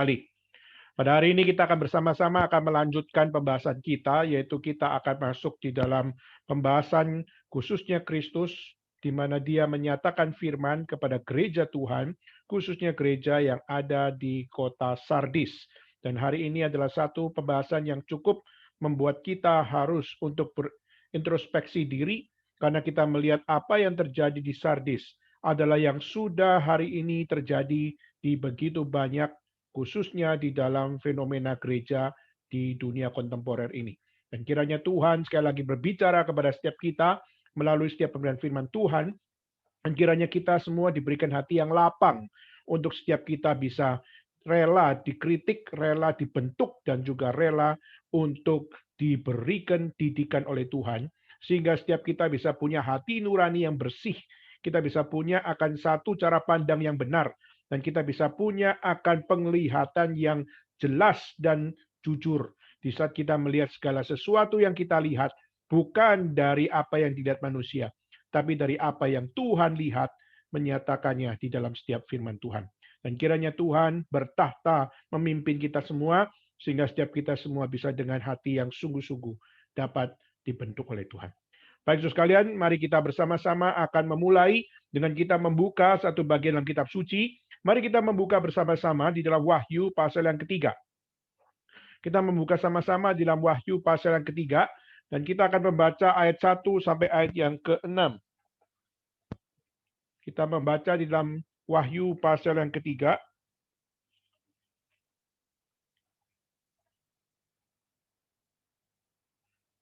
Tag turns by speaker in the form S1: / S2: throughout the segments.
S1: kembali. Pada hari ini kita akan bersama-sama melanjutkan pembahasan kita, yaitu kita akan masuk di dalam pembahasan khususnya Kristus, di mana Dia menyatakan firman kepada gereja Tuhan, khususnya gereja yang ada di kota Sardis. Dan hari ini adalah satu pembahasan yang cukup membuat kita harus untuk berintrospeksi diri, karena kita melihat apa yang terjadi di Sardis adalah yang sudah hari ini terjadi di begitu banyak, khususnya di dalam fenomena gereja di dunia kontemporer ini. Dan kiranya Tuhan sekali lagi berbicara kepada setiap kita melalui setiap pemberian firman Tuhan, dan kiranya kita semua diberikan hati yang lapang untuk setiap kita bisa rela dikritik, rela dibentuk, dan juga rela untuk diberikan didikan oleh Tuhan, sehingga setiap kita bisa punya hati nurani yang bersih, kita bisa punya akan satu cara pandang yang benar, dan kita bisa punya akan penglihatan yang jelas dan jujur. Di saat kita melihat segala sesuatu yang kita lihat, bukan dari apa yang dilihat manusia, tapi dari apa yang Tuhan lihat menyatakannya di dalam setiap firman Tuhan. Dan kiranya Tuhan bertahta memimpin kita semua, sehingga setiap kita semua bisa dengan hati yang sungguh-sungguh dapat dibentuk oleh Tuhan. Baik, saudara sekalian, mari kita bersama-sama akan memulai dengan kita membuka satu bagian dalam kitab suci. Mari kita membuka bersama-sama di dalam Wahyu pasal yang ketiga. Kita membuka sama-sama di dalam Wahyu pasal yang ketiga, dan kita akan membaca ayat 1 sampai ayat yang ke-6. Kita membaca di dalam Wahyu pasal yang ketiga.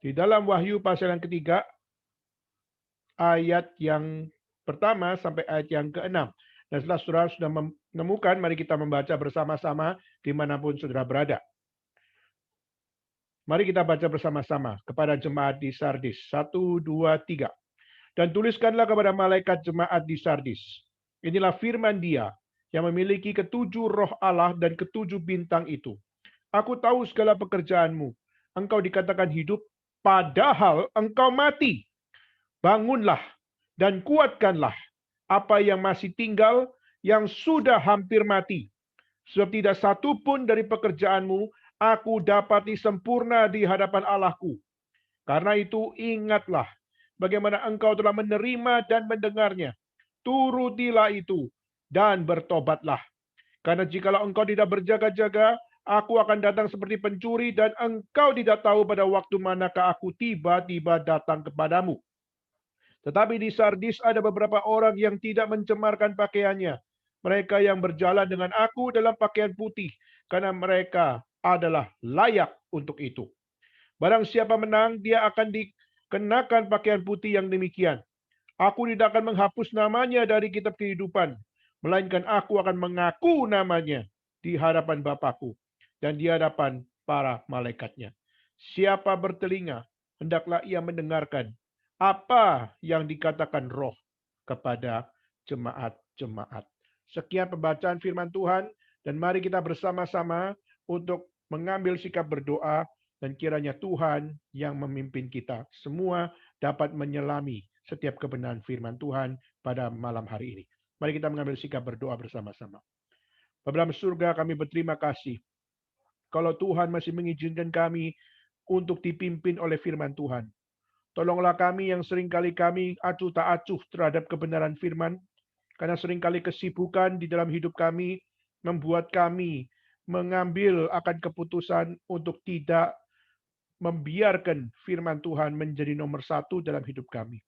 S1: Di dalam Wahyu pasal yang ketiga, ayat yang pertama sampai ayat yang ke-6. Dan setelah saudara sudah menemukan, mari kita membaca bersama-sama dimanapun saudara berada. Mari kita baca bersama-sama kepada jemaat di Sardis. 1, 2, 3. Dan tuliskanlah kepada malaikat jemaat di Sardis. Inilah firman Dia yang memiliki ketujuh roh Allah dan ketujuh bintang itu. Aku tahu segala pekerjaanmu. Engkau dikatakan hidup, padahal engkau mati. Bangunlah dan kuatkanlah apa yang masih tinggal, yang sudah hampir mati. Sebab tidak satu pun dari pekerjaanmu aku dapati sempurna di hadapan Allahku. Karena itu ingatlah bagaimana engkau telah menerima dan mendengarnya. Turutilah itu dan bertobatlah. Karena jikalau engkau tidak berjaga-jaga, aku akan datang seperti pencuri dan engkau tidak tahu pada waktu manakah aku tiba-tiba datang kepadamu. Tetapi di Sardis ada beberapa orang yang tidak mencemarkan pakaiannya. Mereka yang berjalan dengan aku dalam pakaian putih, karena mereka adalah layak untuk itu. Barang siapa menang, dia akan dikenakan pakaian putih yang demikian. Aku tidak akan menghapus namanya dari kitab kehidupan, melainkan aku akan mengaku namanya di hadapan Bapakku dan di hadapan para malaikatnya. Siapa bertelinga, hendaklah ia mendengarkan apa yang dikatakan Roh kepada jemaat-jemaat. Sekian pembacaan firman Tuhan, dan mari kita bersama-sama untuk mengambil sikap berdoa, dan kiranya Tuhan yang memimpin kita semua dapat menyelami setiap kebenaran firman Tuhan pada malam hari ini. Mari kita mengambil sikap berdoa bersama-sama. Bapa dalam surga, kami berterima kasih kalau Tuhan masih mengizinkan kami untuk dipimpin oleh firman Tuhan. Tolonglah kami yang seringkali kami acuh tak acuh terhadap kebenaran firman, karena seringkali kesibukan di dalam hidup kami membuat kami mengambil akan keputusan untuk tidak membiarkan firman Tuhan menjadi nomor satu dalam hidup kami.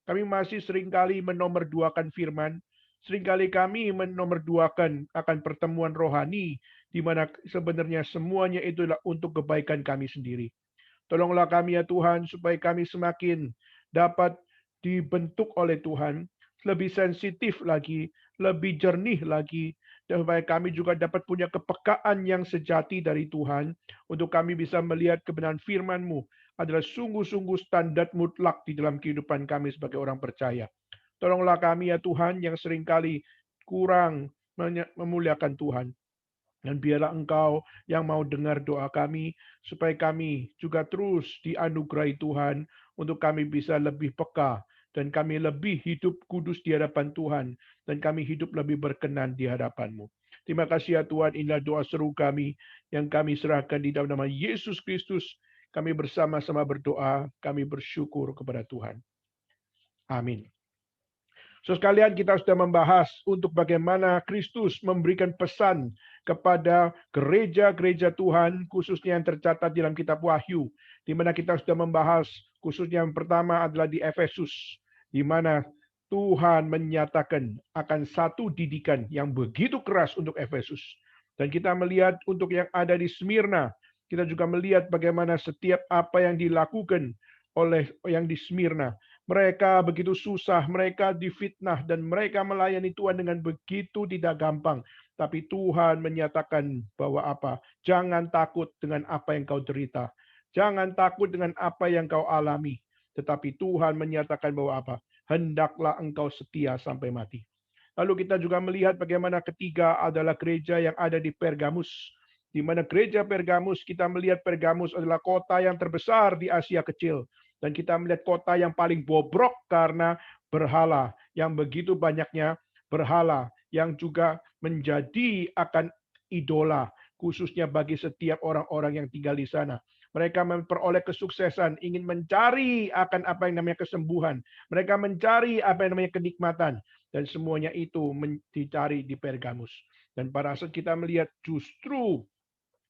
S1: Kami masih seringkali menomorduakan firman, seringkali kami menomorduakan akan pertemuan rohani, di mana sebenarnya semuanya itulah untuk kebaikan kami sendiri. Tolonglah kami ya Tuhan, supaya kami semakin dapat dibentuk oleh Tuhan, lebih sensitif lagi, lebih jernih lagi, dan supaya kami juga dapat punya kepekaan yang sejati dari Tuhan, untuk kami bisa melihat kebenaran firman-Mu adalah sungguh-sungguh standar mutlak di dalam kehidupan kami sebagai orang percaya. Tolonglah kami ya Tuhan yang seringkali kurang memuliakan Tuhan. Dan biarlah Engkau yang mau dengar doa kami, supaya kami juga terus dianugerahi Tuhan, untuk kami bisa lebih peka, dan kami lebih hidup kudus di hadapan Tuhan, dan kami hidup lebih berkenan di hadapan-Mu. Terima kasih ya Tuhan, inilah doa seru kami yang kami serahkan di dalam nama Yesus Kristus. Kami bersama-sama berdoa, kami bersyukur kepada Tuhan. Amin. So sekalian kita sudah membahas untuk bagaimana Kristus memberikan pesan kepada gereja-gereja Tuhan, khususnya yang tercatat dalam kitab Wahyu, di mana kita sudah membahas khususnya yang pertama adalah di Efesus, di mana Tuhan menyatakan akan satu didikan yang begitu keras untuk Efesus. Dan kita melihat untuk yang ada di Smyrna, kita juga melihat bagaimana setiap apa yang dilakukan oleh yang di Smyrna. Mereka begitu susah, mereka difitnah, dan mereka melayani Tuhan dengan begitu tidak gampang. Tapi Tuhan menyatakan bahwa apa? Jangan takut dengan apa yang kau derita. Jangan takut dengan apa yang kau alami. Tetapi Tuhan menyatakan bahwa apa? Hendaklah engkau setia sampai mati. Lalu kita juga melihat bagaimana ketiga adalah gereja yang ada di Pergamus. Di mana gereja Pergamus, kita melihat Pergamus adalah kota yang terbesar di Asia Kecil. Dan kita melihat kota yang paling bobrok karena berhala. Yang begitu banyaknya berhala yang juga menjadi akan idola. Khususnya bagi setiap orang-orang yang tinggal di sana. Mereka memperoleh kesuksesan, ingin mencari akan apa yang namanya kesembuhan. Mereka mencari apa yang namanya kenikmatan. Dan semuanya itu dicari di Pergamus. Dan pada saat kita melihat justru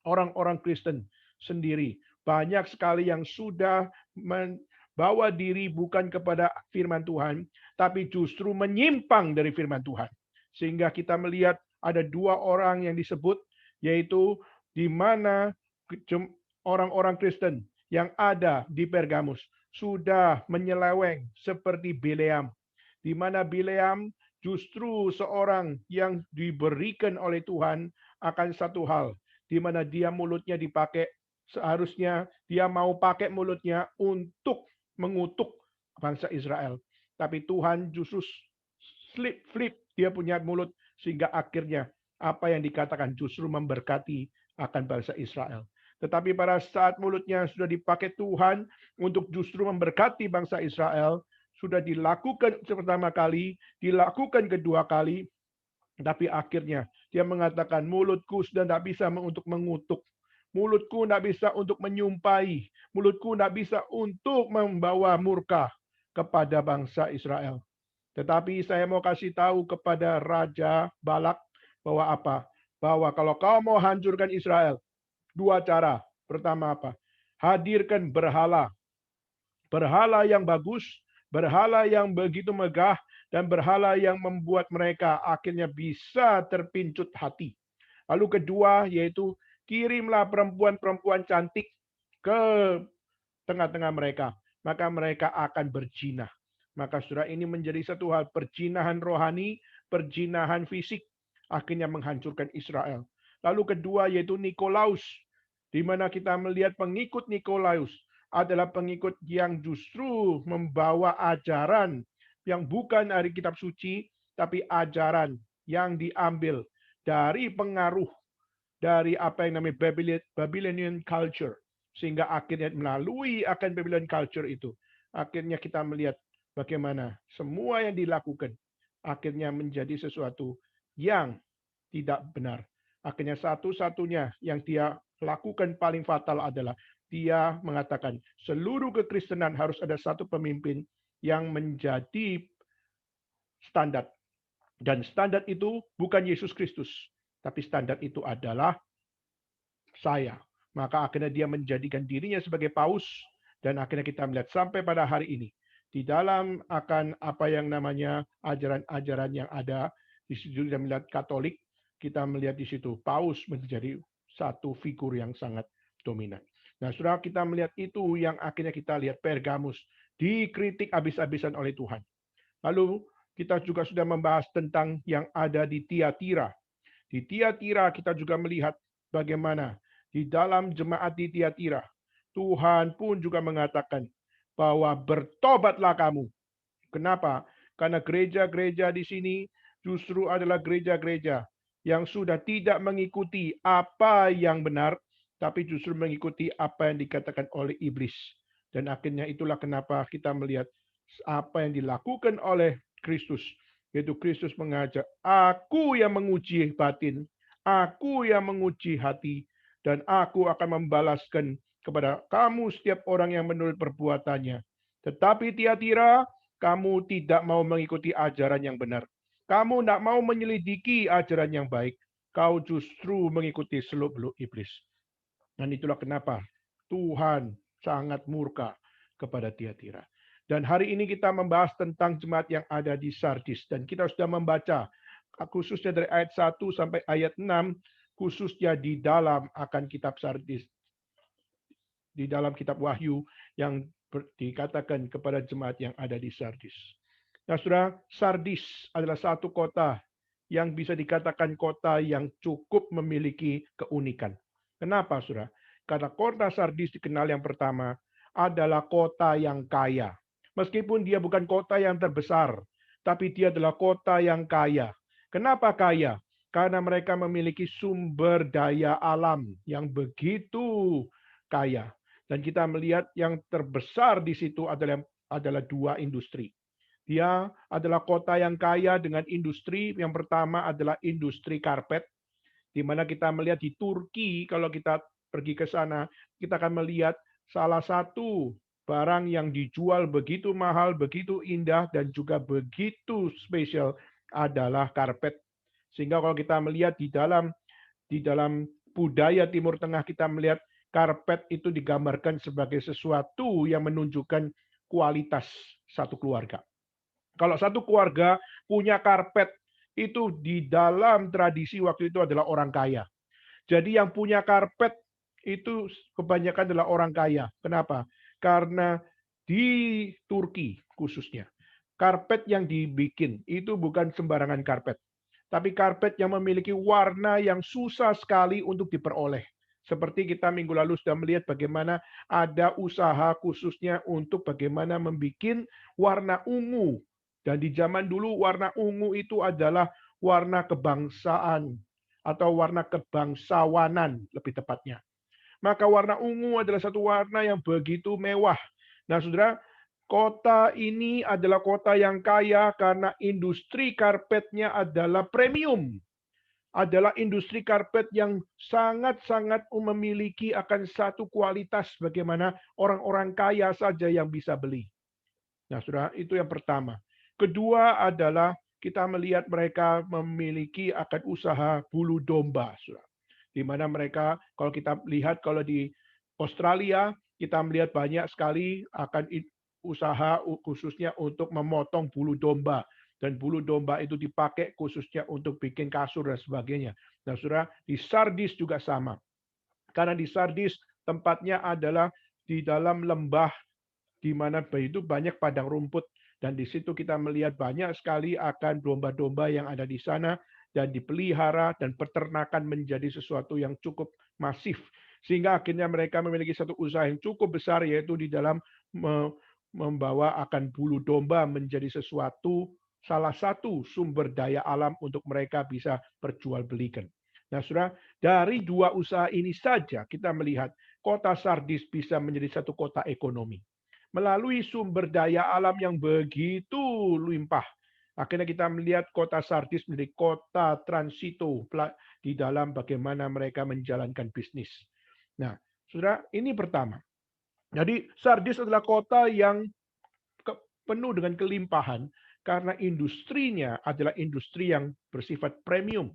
S1: orang-orang Kristen sendiri, banyak sekali yang sudah membawa diri bukan kepada firman Tuhan, tapi justru menyimpang dari firman Tuhan. Sehingga kita melihat ada dua orang yang disebut, yaitu di mana orang-orang Kristen yang ada di Pergamus sudah menyeleweng seperti Bileam, di mana Bileam justru seorang yang diberikan oleh Tuhan akan satu hal, di mana dia mulutnya dipakai, seharusnya dia mau pakai mulutnya untuk mengutuk bangsa Israel. Tapi Tuhan justru flip dia punya mulut, sehingga akhirnya apa yang dikatakan justru memberkati akan bangsa Israel. Tetapi pada saat mulutnya sudah dipakai Tuhan untuk justru memberkati bangsa Israel, sudah dilakukan pertama kali, dilakukan kedua kali, tapi akhirnya dia mengatakan, mulutku sudah tidak bisa untuk mengutuk. Mulutku tidak bisa untuk menyumpai. Mulutku tidak bisa untuk membawa murka kepada bangsa Israel. Tetapi saya mau kasih tahu kepada Raja Balak bahwa apa? Bahwa kalau kau mau hancurkan Israel, dua cara. Pertama apa? Hadirkan berhala. Berhala yang bagus, berhala yang begitu megah, dan berhala yang membuat mereka akhirnya bisa terpincut hati. Lalu kedua yaitu kirimlah perempuan-perempuan cantik ke tengah-tengah mereka. Maka mereka akan berzina. Maka saudara, ini menjadi satu hal, perzinahan rohani, perzinahan fisik, akhirnya menghancurkan Israel. Lalu kedua yaitu Nikolaus, di mana kita melihat pengikut Nikolaus adalah pengikut yang justru membawa ajaran yang bukan dari kitab suci, tapi ajaran yang diambil dari pengaruh dari apa yang namanya Babylonian culture. Sehingga akhirnya melalui akan Babylonian culture itu, akhirnya kita melihat bagaimana semua yang dilakukan akhirnya menjadi sesuatu yang tidak benar. Akhirnya satu-satunya yang dia lakukan paling fatal adalah dia mengatakan seluruh kekristenan harus ada satu pemimpin yang menjadi standar. Dan standar itu bukan Yesus Kristus, tapi standar itu adalah saya. Maka akhirnya dia menjadikan dirinya sebagai paus, dan akhirnya kita melihat sampai pada hari ini di dalam akan apa yang namanya ajaran-ajaran yang ada di situ, kita melihat Katolik, kita melihat di situ paus menjadi satu figur yang sangat dominan. Nah, saudara, kita melihat itu yang akhirnya kita lihat Pergamus dikritik habis-habisan oleh Tuhan. Lalu kita juga sudah membahas tentang yang ada di Tiatira. Di Tiatira kita juga melihat bagaimana di dalam jemaat di Tiatira, Tuhan pun juga mengatakan bahwa bertobatlah kamu. Kenapa? Karena gereja-gereja di sini justru adalah gereja-gereja yang sudah tidak mengikuti apa yang benar, tapi justru mengikuti apa yang dikatakan oleh iblis. Dan akhirnya itulah kenapa kita melihat apa yang dilakukan oleh Kristus. Yaitu Kristus mengajak, aku yang menguji batin, Aku yang menguji hati, dan aku akan membalaskan kepada kamu setiap orang yang menurut perbuatannya. Tetapi Tiatira, kamu tidak mau mengikuti ajaran yang benar. Kamu tidak mau menyelidiki ajaran yang baik. Kau justru mengikuti seluk-beluk iblis. Dan itulah kenapa Tuhan sangat murka kepada Tiatira. Dan hari ini kita membahas tentang jemaat yang ada di Sardis. Dan kita sudah membaca khususnya dari ayat 1 sampai ayat 6, khususnya di dalam akan kitab Sardis, di dalam kitab Wahyu yang dikatakan kepada jemaat yang ada di Sardis. Nah, saudara, Sardis adalah satu kota yang bisa dikatakan kota yang cukup memiliki keunikan. Kenapa, saudara? Karena kota Sardis dikenal yang pertama adalah kota yang kaya. Meskipun dia bukan kota yang terbesar, tapi dia adalah kota yang kaya. Kenapa kaya? Karena mereka memiliki sumber daya alam yang begitu kaya. Dan kita melihat yang terbesar di situ adalah dua industri. Dia adalah kota yang kaya dengan industri. Yang pertama adalah industri karpet, di mana kita melihat di Turki, kalau kita pergi ke sana, kita akan melihat salah satu barang yang dijual begitu mahal, begitu indah, dan juga begitu spesial adalah karpet. Sehingga kalau kita melihat di dalam budaya Timur Tengah, kita melihat karpet itu digambarkan sebagai sesuatu yang menunjukkan kualitas satu keluarga. Kalau satu keluarga punya karpet, itu di dalam tradisi waktu itu adalah orang kaya. Jadi yang punya karpet itu kebanyakan adalah orang kaya. Kenapa? Karena di Turki khususnya, karpet yang dibikin itu bukan sembarangan karpet. Tapi karpet yang memiliki warna yang susah sekali untuk diperoleh. Seperti kita minggu lalu sudah melihat bagaimana ada usaha khususnya untuk bagaimana membuat warna ungu. Dan di zaman dulu warna ungu itu adalah warna kebangsaan atau warna kebangsawanan lebih tepatnya. Maka warna ungu adalah satu warna yang begitu mewah. Nah, saudara, kota ini adalah kota yang kaya karena industri karpetnya adalah premium. Adalah industri karpet yang sangat-sangat memiliki akan satu kualitas bagaimana orang-orang kaya saja yang bisa beli. Nah, saudara, itu yang pertama. Kedua adalah kita melihat mereka memiliki akan usaha bulu domba, saudara. Di mana mereka, kalau kita lihat kalau di Australia, kita melihat banyak sekali akan usaha khususnya untuk memotong bulu domba. Dan bulu domba itu dipakai khususnya untuk bikin kasur dan sebagainya. Nah, saudara, di Sardis juga sama. Karena di Sardis tempatnya adalah di dalam lembah di mana itu banyak padang rumput, dan di situ kita melihat banyak sekali akan domba-domba yang ada di sana dan dipelihara, dan peternakan menjadi sesuatu yang cukup masif, sehingga akhirnya mereka memiliki satu usaha yang cukup besar, yaitu di dalam membawa akan bulu domba menjadi sesuatu salah satu sumber daya alam untuk mereka bisa perjualbelikan. Nah, saudara, dari dua usaha ini saja kita melihat kota Sardis bisa menjadi satu kota ekonomi. Melalui sumber daya alam yang begitu limpah. Akhirnya kita melihat kota Sardis menjadi kota transito di dalam bagaimana mereka menjalankan bisnis. Nah, saudara, ini pertama. Jadi Sardis adalah kota yang penuh dengan kelimpahan karena industrinya adalah industri yang bersifat premium.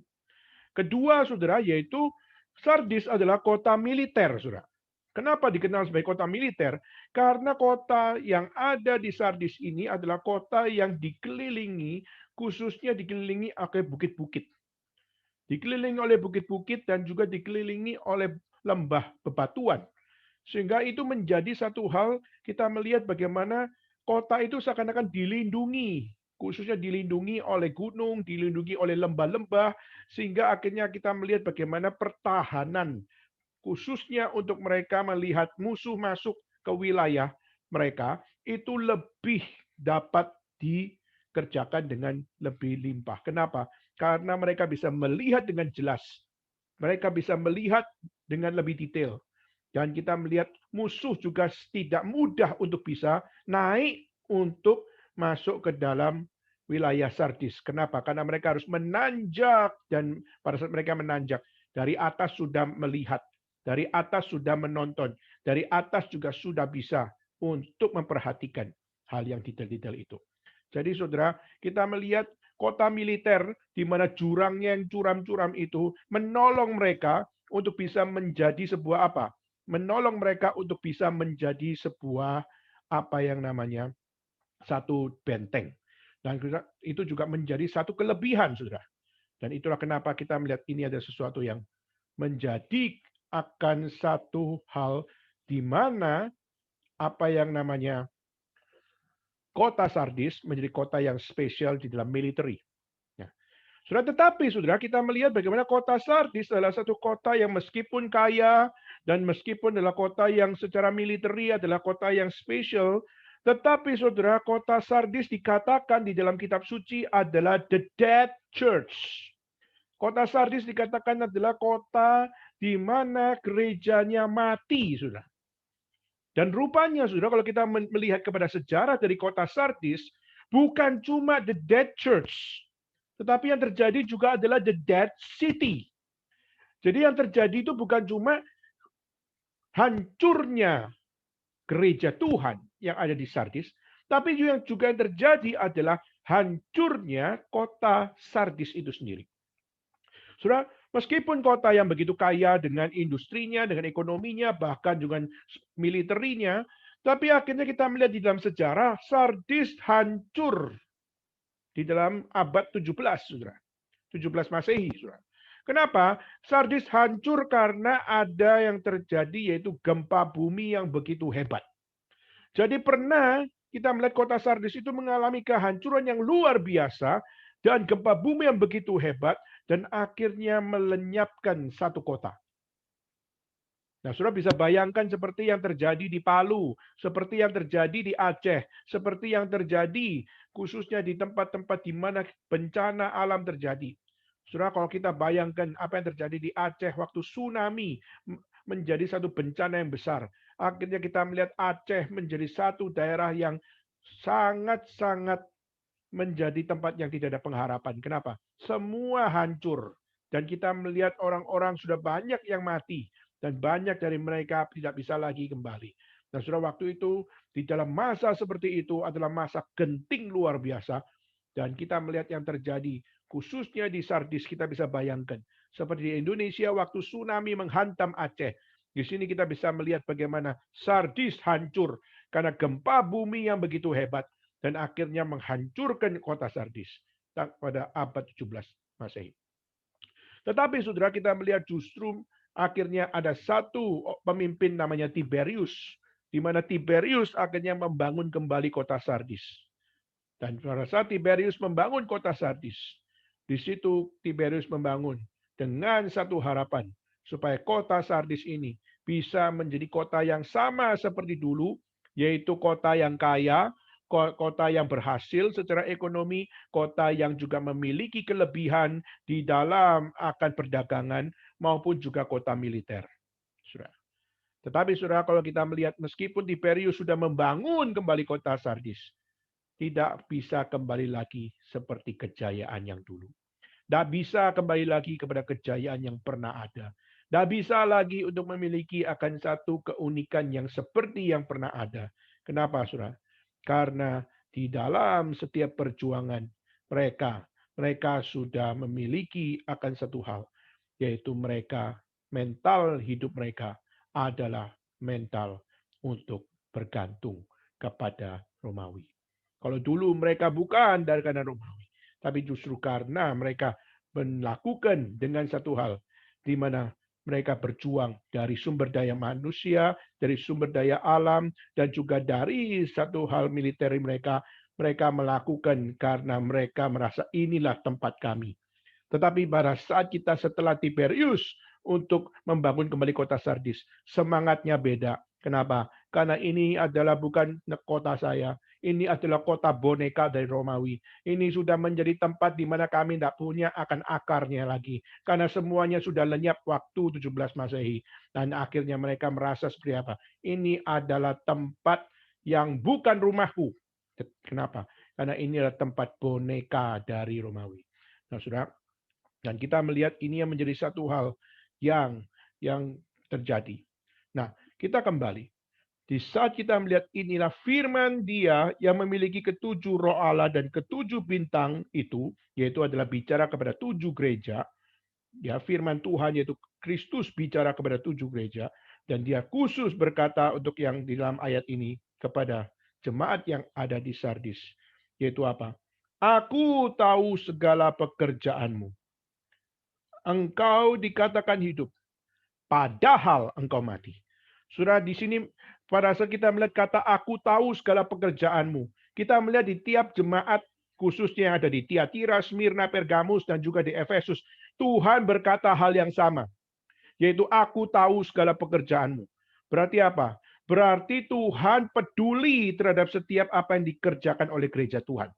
S1: Kedua, saudara, yaitu Sardis adalah kota militer, saudara. Kenapa dikenal sebagai kota militer? Karena kota yang ada di Sardis ini adalah kota yang dikelilingi, khususnya dikelilingi oleh bukit-bukit. Dikelilingi oleh bukit-bukit dan juga dikelilingi oleh lembah bebatuan. Sehingga itu menjadi satu hal kita melihat bagaimana kota itu seakan-akan dilindungi, khususnya dilindungi oleh gunung, dilindungi oleh lembah-lembah, sehingga akhirnya kita melihat bagaimana pertahanan khususnya untuk mereka melihat musuh masuk ke wilayah mereka, itu lebih dapat dikerjakan dengan lebih limpah. Kenapa? Karena mereka bisa melihat dengan jelas. Mereka bisa melihat dengan lebih detail. Dan kita melihat musuh juga tidak mudah untuk bisa naik untuk masuk ke dalam wilayah Sardis. Kenapa? Karena mereka harus menanjak, dan pada saat mereka menanjak, dari atas sudah melihat, dari atas sudah menonton, dari atas juga sudah bisa untuk memperhatikan hal yang detail-detail itu. Jadi saudara, kita melihat kota militer di mana jurangnya yang curam-curam itu menolong mereka untuk bisa menjadi sebuah apa? Menolong mereka untuk bisa menjadi sebuah apa yang namanya satu benteng. Dan itu juga menjadi satu kelebihan, saudara. Dan itulah kenapa kita melihat ini ada sesuatu yang menjadi akan satu hal di mana apa yang namanya kota Sardis menjadi kota yang spesial di dalam military. Ya. Saudara, tetapi saudara, kita melihat bagaimana kota Sardis adalah satu kota yang meskipun kaya dan meskipun adalah kota yang secara military adalah kota yang spesial, tetapi saudara, kota Sardis dikatakan di dalam kitab suci adalah the dead church. Kota Sardis dikatakan adalah kota di mana gerejanya mati, saudara. Dan rupanya, saudara, kalau kita melihat kepada sejarah dari kota Sardis, bukan cuma the dead church, tetapi yang terjadi juga adalah the dead city. Jadi yang terjadi itu bukan cuma hancurnya gereja Tuhan yang ada di Sardis, tapi juga yang terjadi adalah hancurnya kota Sardis itu sendiri. Saudara, meskipun kota yang begitu kaya dengan industrinya, dengan ekonominya, bahkan dengan militernya, tapi akhirnya kita melihat di dalam sejarah, Sardis hancur di dalam abad 17, saudara. 17 Masehi, saudara. Kenapa? Sardis hancur karena ada yang terjadi yaitu gempa bumi yang begitu hebat. Jadi pernah kita melihat kota Sardis itu mengalami kehancuran yang luar biasa dan gempa bumi yang begitu hebat dan akhirnya melenyapkan satu kota. Nah, saudara bisa bayangkan seperti yang terjadi di Palu, seperti yang terjadi di Aceh, seperti yang terjadi khususnya di tempat-tempat di mana bencana alam terjadi. Saudara, kalau kita bayangkan apa yang terjadi di Aceh waktu tsunami menjadi satu bencana yang besar. Akhirnya kita melihat Aceh menjadi satu daerah yang sangat-sangat menjadi tempat yang tidak ada pengharapan. Kenapa? Semua hancur. Dan kita melihat orang-orang sudah banyak yang mati. Dan banyak dari mereka tidak bisa lagi kembali. Dan sudah waktu itu, di dalam masa seperti itu adalah masa genting luar biasa. Dan kita melihat yang terjadi, khususnya di Sardis kita bisa bayangkan. Seperti di Indonesia waktu tsunami menghantam Aceh. Di sini kita bisa melihat bagaimana Sardis hancur karena gempa bumi yang begitu hebat dan akhirnya menghancurkan kota Sardis pada abad 17 Masehi. Tetapi saudara, kita melihat justru akhirnya ada satu pemimpin namanya Tiberius, di mana Tiberius akhirnya membangun kembali kota Sardis. Dan pada saat Tiberius membangun kota Sardis, di situ Tiberius membangun dengan satu harapan, supaya kota Sardis ini bisa menjadi kota yang sama seperti dulu, yaitu kota yang kaya, kota yang berhasil secara ekonomi, kota yang juga memiliki kelebihan di dalam akan perdagangan, maupun juga kota militer. Tetapi saudara, kalau kita melihat meskipun Tiberius sudah membangun kembali kota Sardis, tidak bisa kembali lagi seperti kejayaan yang dulu. Tidak bisa kembali lagi kepada kejayaan yang pernah ada. Tidak bisa lagi untuk memiliki akan satu keunikan yang seperti yang pernah ada. Kenapa, saudara? Karena di dalam setiap perjuangan mereka sudah memiliki akan satu hal, yaitu mereka, mental hidup mereka adalah mental untuk bergantung kepada Romawi. Kalau dulu mereka bukan dari karena Romawi, tapi justru karena mereka melakukan dengan satu hal, di mana mereka berjuang dari sumber daya manusia, dari sumber daya alam, dan juga dari satu hal militer mereka melakukan karena mereka merasa inilah tempat kami. Tetapi pada saat kita setelah Tiberius untuk membangun kembali kota Sardis, semangatnya beda. Kenapa? Karena ini adalah bukan kota saya. Ini adalah kota boneka dari Romawi. Ini sudah menjadi tempat di mana kami tidak punya akan akarnya lagi. Karena semuanya sudah lenyap waktu 17 Masehi. Dan akhirnya mereka merasa seperti apa? Ini adalah tempat yang bukan rumahku. Kenapa? Karena ini adalah tempat boneka dari Romawi. Nah, Saudara, dan kita melihat ini yang menjadi satu hal yang terjadi. Nah, kita kembali. Di saat kita melihat inilah firman Dia yang memiliki ketujuh roh Allah dan ketujuh bintang itu, yaitu adalah bicara kepada tujuh gereja. Ya, firman Tuhan yaitu Kristus bicara kepada tujuh gereja, dan Dia khusus berkata untuk yang di dalam ayat ini kepada jemaat yang ada di Sardis, yaitu apa? Aku tahu segala pekerjaanmu. Engkau dikatakan hidup, padahal engkau mati. Saudara, di sini pada saat kita melihat kata aku tahu segala pekerjaanmu, kita melihat di tiap jemaat khususnya yang ada di Tiatira, Smyrna, Pergamus, dan juga di Efesus, Tuhan berkata hal yang sama, yaitu aku tahu segala pekerjaanmu. Berarti apa? Berarti Tuhan peduli terhadap setiap apa yang dikerjakan oleh gereja Tuhan.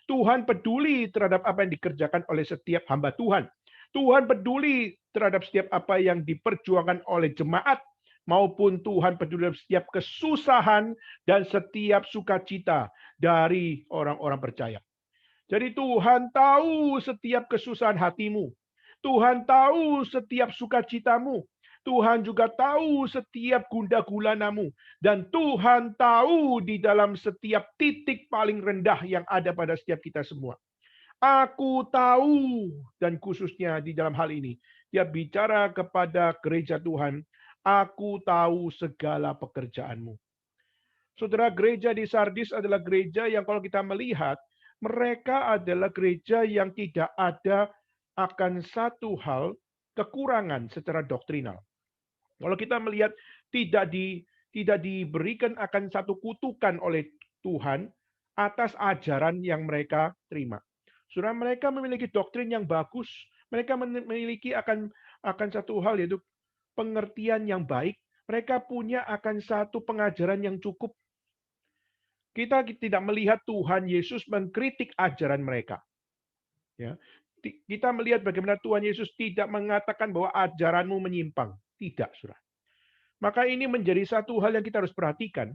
S1: Tuhan peduli terhadap apa yang dikerjakan oleh setiap hamba Tuhan. Tuhan peduli terhadap setiap apa yang diperjuangkan oleh jemaat, maupun Tuhan peduli terhadap setiap kesusahan dan setiap sukacita dari orang-orang percaya. Jadi Tuhan tahu setiap kesusahan hatimu. Tuhan tahu setiap sukacitamu. Tuhan juga tahu setiap gundah gulanamu. Dan Tuhan tahu di dalam setiap titik paling rendah yang ada pada setiap kita semua. Aku tahu, dan khususnya di dalam hal ini, dia bicara kepada gereja Tuhan, aku tahu segala pekerjaanmu. Saudara, gereja di Sardis adalah gereja yang kalau kita melihat, mereka adalah gereja yang tidak ada akan satu hal kekurangan secara doktrinal. Kalau kita melihat tidak diberikan akan satu kutukan oleh Tuhan atas ajaran yang mereka terima. Saudara, mereka memiliki doktrin yang bagus, mereka memiliki akan satu hal yaitu pengertian yang baik, mereka punya akan satu pengajaran yang cukup. Kita tidak melihat Tuhan Yesus mengkritik ajaran mereka. Ya. Kita melihat bagaimana Tuhan Yesus tidak mengatakan bahwa ajaranmu menyimpang. Tidak, Saudara. Maka ini menjadi satu hal yang kita harus perhatikan.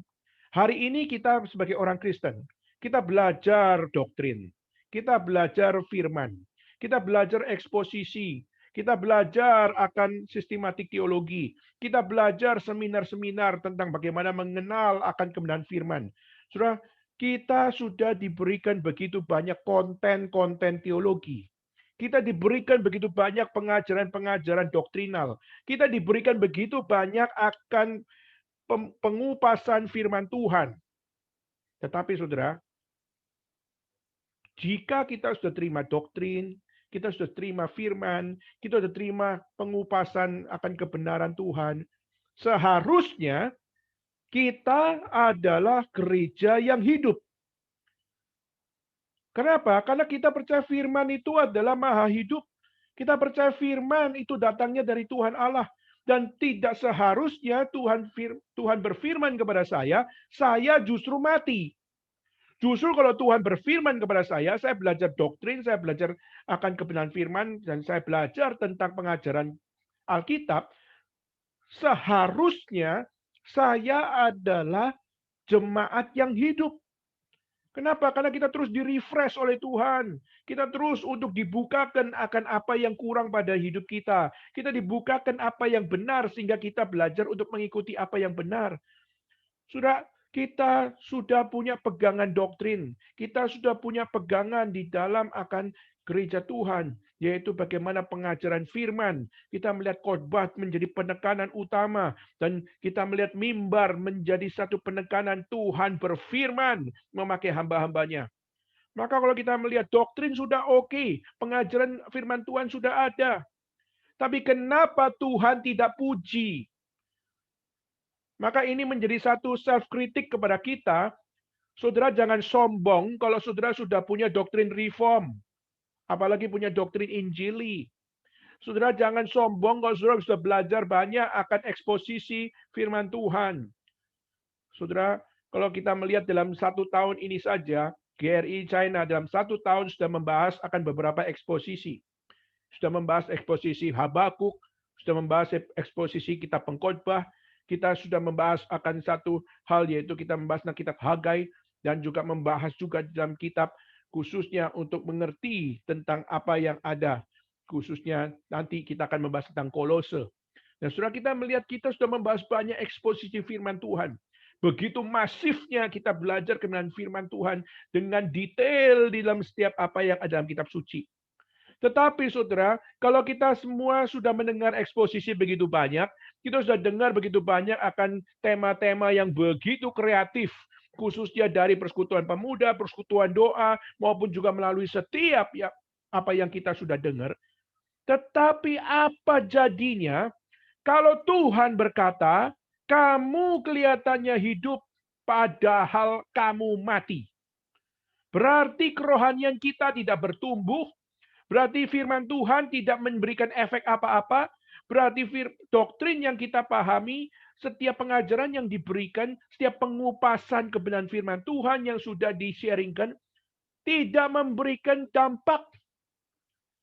S1: Hari ini kita sebagai orang Kristen, kita belajar doktrin, kita belajar firman, kita belajar eksposisi, kita belajar akan sistematik teologi, kita belajar seminar-seminar tentang bagaimana mengenal akan kebenaran firman. Saudara, kita sudah diberikan begitu banyak konten-konten teologi. Kita diberikan begitu banyak pengajaran-pengajaran doktrinal. Kita diberikan begitu banyak akan pengupasan firman Tuhan. Tetapi saudara, jika kita sudah terima doktrin, kita sudah terima firman, kita sudah terima pengupasan akan kebenaran Tuhan, seharusnya kita adalah gereja yang hidup. Kenapa? Karena kita percaya firman itu adalah maha hidup. Kita percaya firman itu datangnya dari Tuhan Allah. Dan tidak seharusnya Tuhan berfirman kepada saya justru mati. Justru kalau Tuhan berfirman kepada saya belajar doktrin, saya belajar akan kebenaran firman, dan saya belajar tentang pengajaran Alkitab, seharusnya saya adalah jemaat yang hidup. Kenapa? Karena kita terus di-refresh oleh Tuhan. Kita terus untuk dibukakan akan apa yang kurang pada hidup kita. Kita dibukakan apa yang benar sehingga kita belajar untuk mengikuti apa yang benar. Kita sudah punya pegangan doktrin. Kita sudah punya pegangan di dalam akan gereja Tuhan, yaitu bagaimana pengajaran firman. Kita melihat khotbah menjadi penekanan utama, dan kita melihat mimbar menjadi satu penekanan Tuhan berfirman memakai hamba-hambanya. Maka kalau kita melihat doktrin sudah oke, pengajaran firman Tuhan sudah ada. Tapi kenapa Tuhan tidak puji? Maka ini menjadi satu self-kritik kepada kita. Saudara jangan sombong kalau saudara sudah punya doktrin reform. Apalagi punya doktrin Injili. Saudara jangan sombong kalau saudara sudah belajar banyak akan eksposisi firman Tuhan. Saudara, kalau kita melihat dalam 1 tahun ini saja, GRI China dalam 1 tahun sudah membahas akan beberapa eksposisi. Sudah membahas eksposisi Habakuk, sudah membahas eksposisi kitab Pengkhotbah, kita sudah membahas akan satu hal, yaitu kita membahas tentang kitab Hagai. dan juga membahas juga dalam kitab khususnya untuk mengerti tentang apa yang ada. Khususnya nanti kita akan membahas tentang Kolose. Dan saudara, kita melihat kita sudah membahas banyak eksposisi firman Tuhan. Begitu masifnya kita belajar kebenaran firman Tuhan dengan detail di dalam setiap apa yang ada dalam kitab suci. Tetapi saudara, kalau kita semua sudah mendengar eksposisi begitu banyak, kita sudah dengar begitu banyak akan tema-tema yang begitu kreatif, khususnya dari persekutuan pemuda, persekutuan doa, maupun juga melalui setiap ya, apa yang kita sudah dengar. Tetapi apa jadinya kalau Tuhan berkata, kamu kelihatannya hidup padahal kamu mati? Berarti kerohanian kita tidak bertumbuh, berarti firman Tuhan tidak memberikan efek apa-apa. Berarti doktrin yang kita pahami, setiap pengajaran yang diberikan, setiap pengupasan kebenaran firman Tuhan yang sudah di-sharingkan, tidak memberikan dampak.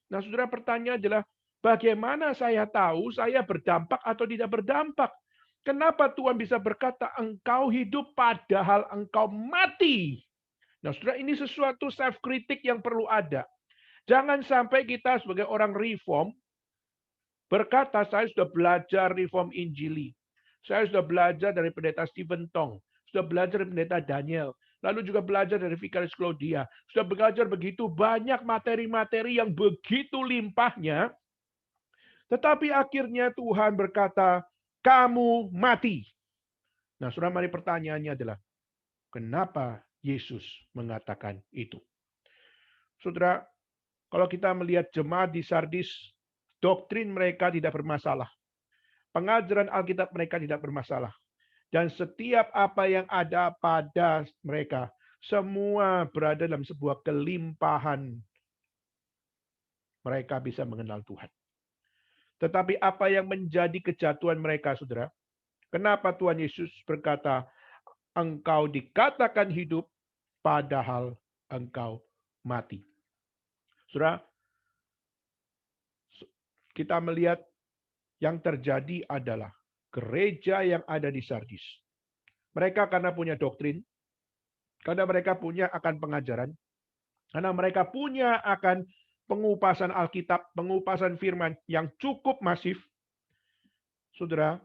S1: Nah, saudara, pertanyaan adalah, bagaimana saya tahu saya berdampak atau tidak berdampak? Kenapa Tuhan bisa berkata, engkau hidup padahal engkau mati? Nah, saudara, ini sesuatu self-kritik yang perlu ada. Jangan sampai kita sebagai orang reform berkata, saya sudah belajar reform Injili. Saya sudah belajar dari pendeta Stephen Tong. Sudah belajar dari pendeta Daniel. Lalu juga belajar dari Vikaris Claudia. Sudah belajar begitu banyak materi-materi yang begitu limpahnya. Tetapi akhirnya Tuhan berkata, kamu mati. Nah, saudara, mari pertanyaannya adalah, kenapa Yesus mengatakan itu? Saudara, kalau kita melihat jemaat di Sardis, doktrin mereka tidak bermasalah. Pengajaran Alkitab mereka tidak bermasalah. Dan setiap apa yang ada pada mereka, semua berada dalam sebuah kelimpahan. Mereka bisa mengenal Tuhan. Tetapi apa yang menjadi kejatuhan mereka, saudara? Kenapa Tuhan Yesus berkata, engkau dikatakan hidup, padahal engkau mati? Saudara, kita melihat yang terjadi adalah gereja yang ada di Sardis. Mereka karena punya doktrin, karena mereka punya akan pengajaran, karena mereka punya akan pengupasan Alkitab, pengupasan firman yang cukup masif, saudara,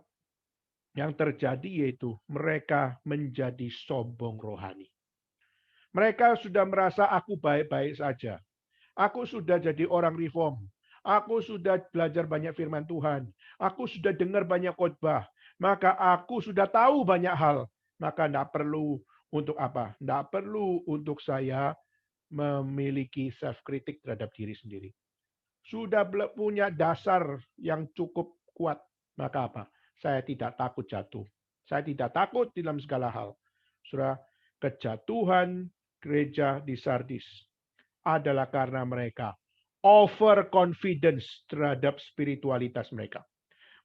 S1: yang terjadi yaitu mereka menjadi sombong rohani. Mereka sudah merasa aku baik-baik saja. Aku sudah jadi orang reform. Aku sudah belajar banyak firman Tuhan. Aku sudah dengar banyak khotbah. Maka aku sudah tahu banyak hal. Maka tidak perlu untuk apa? Tidak perlu untuk saya memiliki self-kritik terhadap diri sendiri. Sudah punya dasar yang cukup kuat. Maka apa? Saya tidak takut jatuh. Saya tidak takut dalam segala hal. Saudara, kejatuhan gereja di Sardis adalah karena mereka overconfidence terhadap spiritualitas mereka.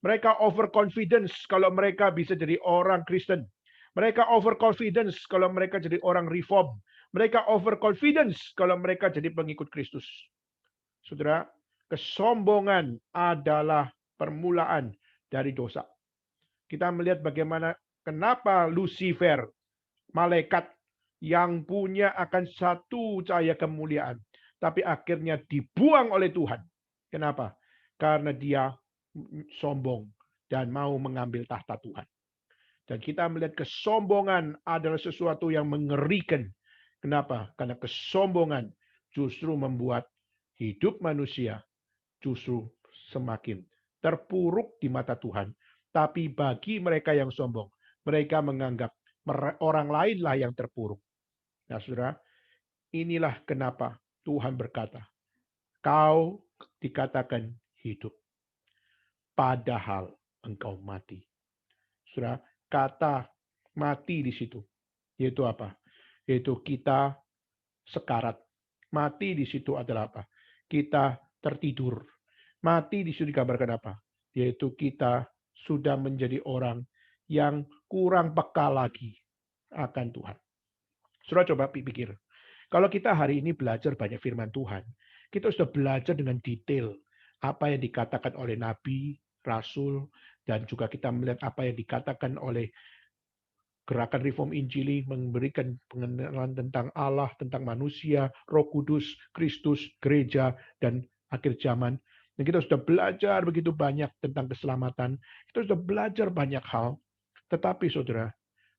S1: Mereka overconfidence kalau mereka bisa jadi orang Kristen. Mereka overconfidence kalau mereka jadi orang reform. Mereka overconfidence kalau mereka jadi pengikut Kristus. Saudara, kesombongan adalah permulaan dari dosa. Kita melihat bagaimana kenapa Lucifer, malaikat yang punya akan satu cahaya kemuliaan, tapi akhirnya dibuang oleh Tuhan. Kenapa? Karena dia sombong dan mau mengambil tahta Tuhan. Dan kita melihat kesombongan adalah sesuatu yang mengerikan. Kenapa? Karena kesombongan justru membuat hidup manusia justru semakin terpuruk di mata Tuhan. Tapi bagi mereka yang sombong, mereka menganggap orang lainlah yang terpuruk. Nah, saudara, inilah kenapa Tuhan berkata, kau dikatakan hidup, padahal engkau mati. Saudara, kata mati di situ, yaitu apa? Yaitu kita sekarat. Mati di situ adalah apa? Kita tertidur. Mati di situ digambarkan apa? Yaitu kita sudah menjadi orang yang kurang peka lagi akan Tuhan. Saudara, coba pikir. Kalau kita hari ini belajar banyak firman Tuhan, kita sudah belajar dengan detail apa yang dikatakan oleh nabi, rasul, dan juga kita melihat apa yang dikatakan oleh Gerakan Reform Injili memberikan pengenalan tentang Allah, tentang manusia, Roh Kudus, Kristus, gereja, dan akhir zaman. Dan kita sudah belajar begitu banyak tentang keselamatan. Kita sudah belajar banyak hal. Tetapi saudara,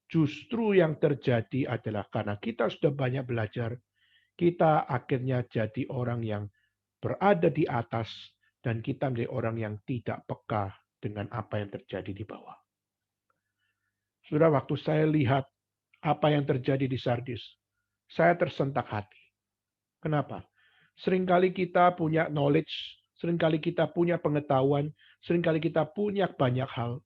S1: justru yang terjadi adalah karena kita sudah banyak belajar, kita akhirnya jadi orang yang berada di atas dan kita menjadi orang yang tidak peka dengan apa yang terjadi di bawah. Saudara, waktu saya lihat apa yang terjadi di Sardis, saya tersentak hati. Kenapa? Seringkali kita punya knowledge, seringkali kita punya pengetahuan, seringkali kita punya banyak hal,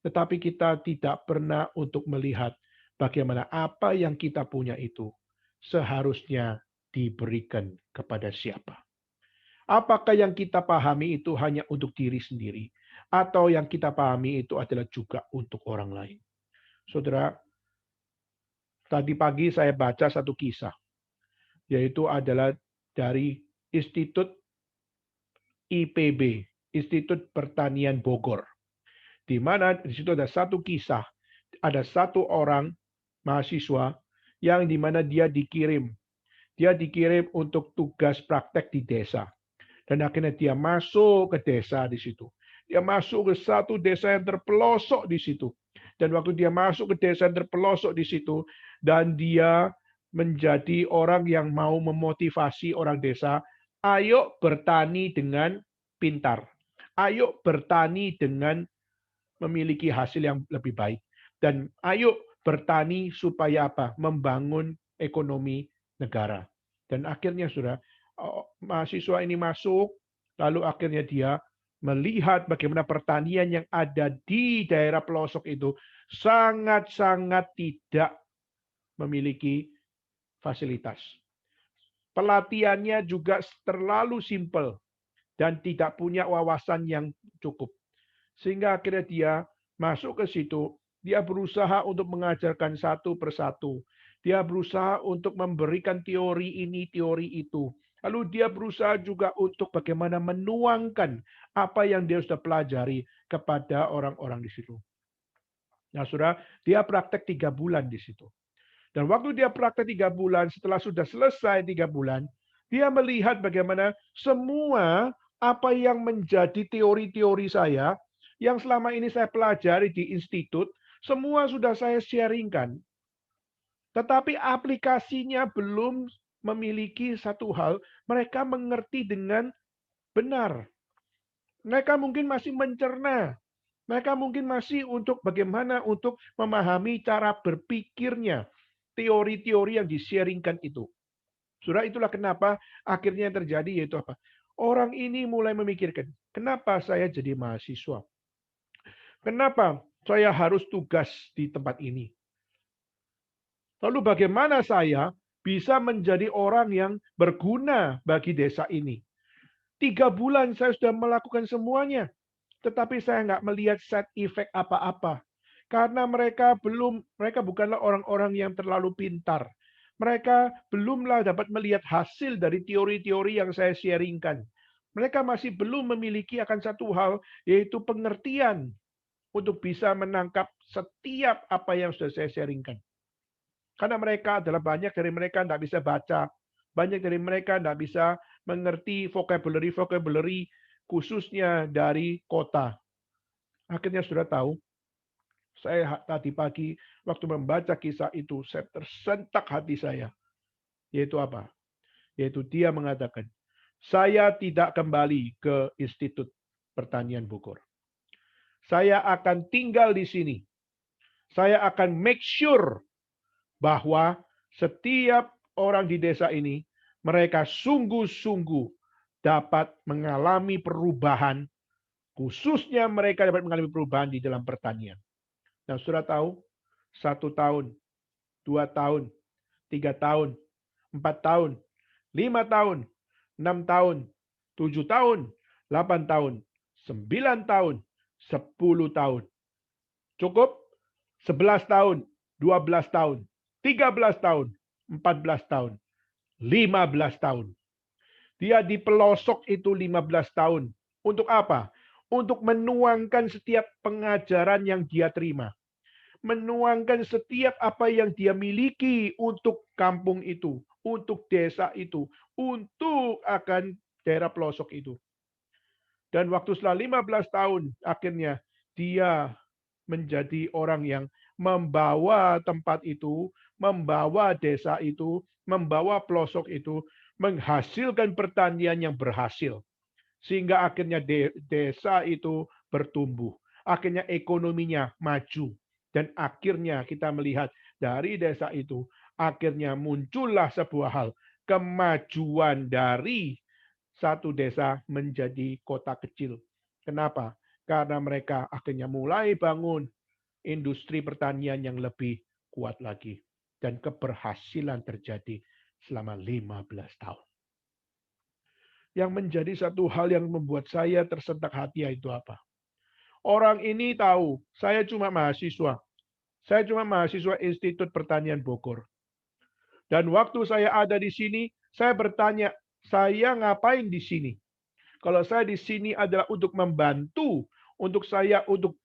S1: tetapi kita tidak pernah untuk melihat bagaimana apa yang kita punya itu seharusnya diberikan kepada siapa. Apakah yang kita pahami itu hanya untuk diri sendiri, atau yang kita pahami itu adalah juga untuk orang lain? Saudara, tadi pagi saya baca satu kisah, yaitu adalah dari Institut IPB, Institut Pertanian Bogor, di mana di situ ada satu kisah, ada satu orang mahasiswa yang di mana dia dikirim untuk tugas praktek di desa, dan akhirnya dia masuk ke desa di situ. Dia masuk ke satu desa yang terpelosok di situ. Dan waktu dia masuk ke desa yang terpelosok di situ, dan dia menjadi orang yang mau memotivasi orang desa, ayo bertani dengan pintar. Ayo bertani dengan memiliki hasil yang lebih baik. Dan ayo bertani supaya apa? Membangun ekonomi negara. Dan akhirnya sudah mahasiswa ini masuk, lalu akhirnya dia melihat bagaimana pertanian yang ada di daerah pelosok itu sangat-sangat tidak memiliki fasilitas. Pelatihannya juga terlalu simpel dan tidak punya wawasan yang cukup. Sehingga akhirnya dia masuk ke situ, dia berusaha untuk mengajarkan satu persatu. Dia berusaha untuk memberikan teori ini, teori itu. Lalu dia berusaha juga untuk bagaimana menuangkan apa yang dia sudah pelajari kepada orang-orang di situ. Nah, saudara, dia praktek 3 bulan di situ. Dan waktu dia praktek 3 bulan, setelah sudah selesai 3 bulan, dia melihat bagaimana semua apa yang menjadi teori-teori saya, yang selama ini saya pelajari di institut, semua sudah saya sharingkan. Tetapi aplikasinya belum memiliki satu hal, mereka mengerti dengan benar. Mereka mungkin masih mencerna. Mereka mungkin masih untuk bagaimana untuk memahami cara berpikirnya. Teori-teori yang di-sharingkan itu. Saudara, itulah kenapa akhirnya yang terjadi yaitu apa? Orang ini mulai memikirkan, kenapa saya jadi mahasiswa? Kenapa saya harus tugas di tempat ini? Lalu bagaimana saya bisa menjadi orang yang berguna bagi desa ini? 3 bulan saya sudah melakukan semuanya, tetapi saya nggak melihat side effect apa-apa. Karena mereka bukanlah orang-orang yang terlalu pintar. Mereka belumlah dapat melihat hasil dari teori-teori yang saya sharingkan. Mereka masih belum memiliki akan satu hal, yaitu pengertian untuk bisa menangkap setiap apa yang sudah saya sharingkan. Karena mereka adalah banyak dari mereka tidak bisa baca, banyak dari mereka tidak bisa mengerti vocabulary khususnya dari kota. Akhirnya sudah tahu, saya tadi pagi waktu membaca kisah itu, saya tersentak hati saya. Yaitu apa? Yaitu dia mengatakan, saya tidak kembali ke Institut Pertanian Bogor. Saya akan tinggal di sini. Saya akan make sure bahwa setiap orang di desa ini, mereka sungguh-sungguh dapat mengalami perubahan, khususnya mereka dapat mengalami perubahan di dalam pertanian. Dan sudah tahu, 1 tahun, 2 tahun, 3 tahun, 4 tahun, 5 tahun, 6 tahun, 7 tahun, 8 tahun, 9 tahun, 10 tahun. Cukup 11 tahun, 12 tahun, 13 tahun, 14 tahun, 15 tahun. Dia di pelosok itu 15 tahun. Untuk apa? Untuk menuangkan setiap pengajaran yang dia terima. menuangkan setiap apa yang dia miliki untuk kampung itu, untuk desa itu, untuk akan daerah pelosok itu. Dan waktu setelah 15 tahun, akhirnya dia menjadi orang yang membawa tempat itu, membawa desa itu, membawa pelosok itu, menghasilkan pertanian yang berhasil. Sehingga akhirnya desa itu bertumbuh. Akhirnya ekonominya maju. Dan akhirnya kita melihat dari desa itu, akhirnya muncullah sebuah hal. Kemajuan dari satu desa menjadi kota kecil. Kenapa? Karena mereka akhirnya mulai bangun industri pertanian yang lebih kuat lagi. Dan keberhasilan terjadi selama 15 tahun. Yang menjadi satu hal yang membuat saya tersentak hati yaitu apa? Orang ini tahu, saya cuma mahasiswa. Saya cuma mahasiswa Institut Pertanian Bogor. Dan waktu saya ada di sini, saya bertanya, saya ngapain di sini? Kalau saya di sini adalah untuk membantu, untuk saya untuk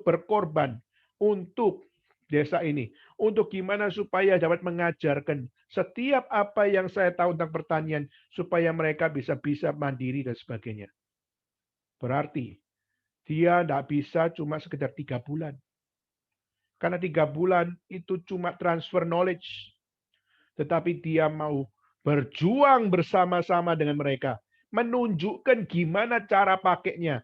S1: berkorban, untuk desa ini, untuk gimana supaya dapat mengajarkan setiap apa yang saya tahu tentang pertanian, supaya mereka bisa mandiri dan sebagainya. Berarti dia tidak bisa cuma sekedar 3 bulan. Karena 3 bulan itu cuma transfer knowledge. Tetapi dia mau berjuang bersama-sama dengan mereka. Menunjukkan gimana cara pakainya.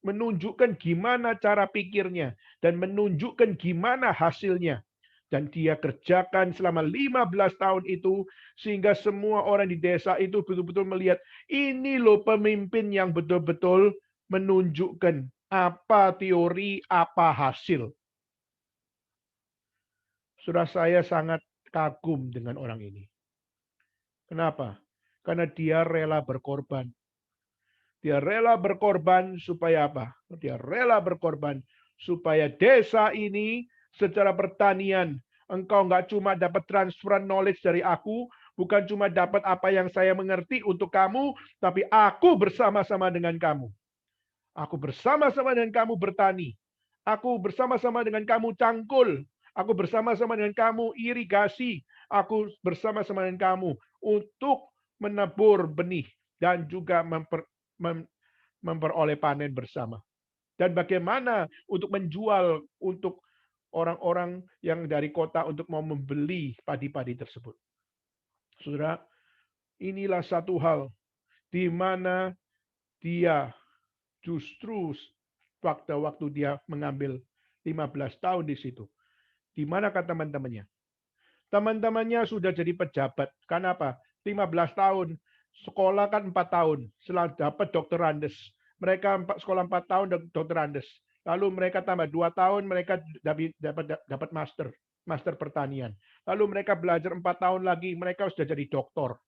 S1: Menunjukkan gimana cara pikirnya. Dan menunjukkan gimana hasilnya. Dan dia kerjakan selama 15 tahun itu. Sehingga semua orang di desa itu betul-betul melihat. Ini loh pemimpin yang betul-betul menunjukkan apa teori, apa hasil. Sudah saya sangat kagum dengan orang ini. Kenapa? Karena dia rela berkorban. Dia rela berkorban supaya apa? Dia rela berkorban supaya desa ini secara pertanian, engkau nggak cuma dapat transfer knowledge dari aku, bukan cuma dapat apa yang saya mengerti untuk kamu, tapi aku bersama-sama dengan kamu. Aku bersama-sama dengan kamu bertani. Aku bersama-sama dengan kamu cangkul. Aku bersama-sama dengan kamu irigasi. Aku bersama-sama dengan kamu untuk menabur benih dan juga memperoleh panen bersama. Dan bagaimana untuk menjual untuk orang-orang yang dari kota untuk mau membeli padi-padi tersebut. Saudara, inilah satu hal di mana dia justru waktu dia mengambil 15 tahun di situ. Di manakah teman-temannya? Teman-temannya sudah jadi pejabat. Kenapa? 15 tahun. Sekolah kan 4 tahun. Setelah dapat dokter Andes. Mereka sekolah 4 tahun dokter Andes. Lalu mereka tambah 2 tahun, mereka dapat master pertanian. Lalu mereka belajar 4 tahun lagi, mereka sudah jadi doktor.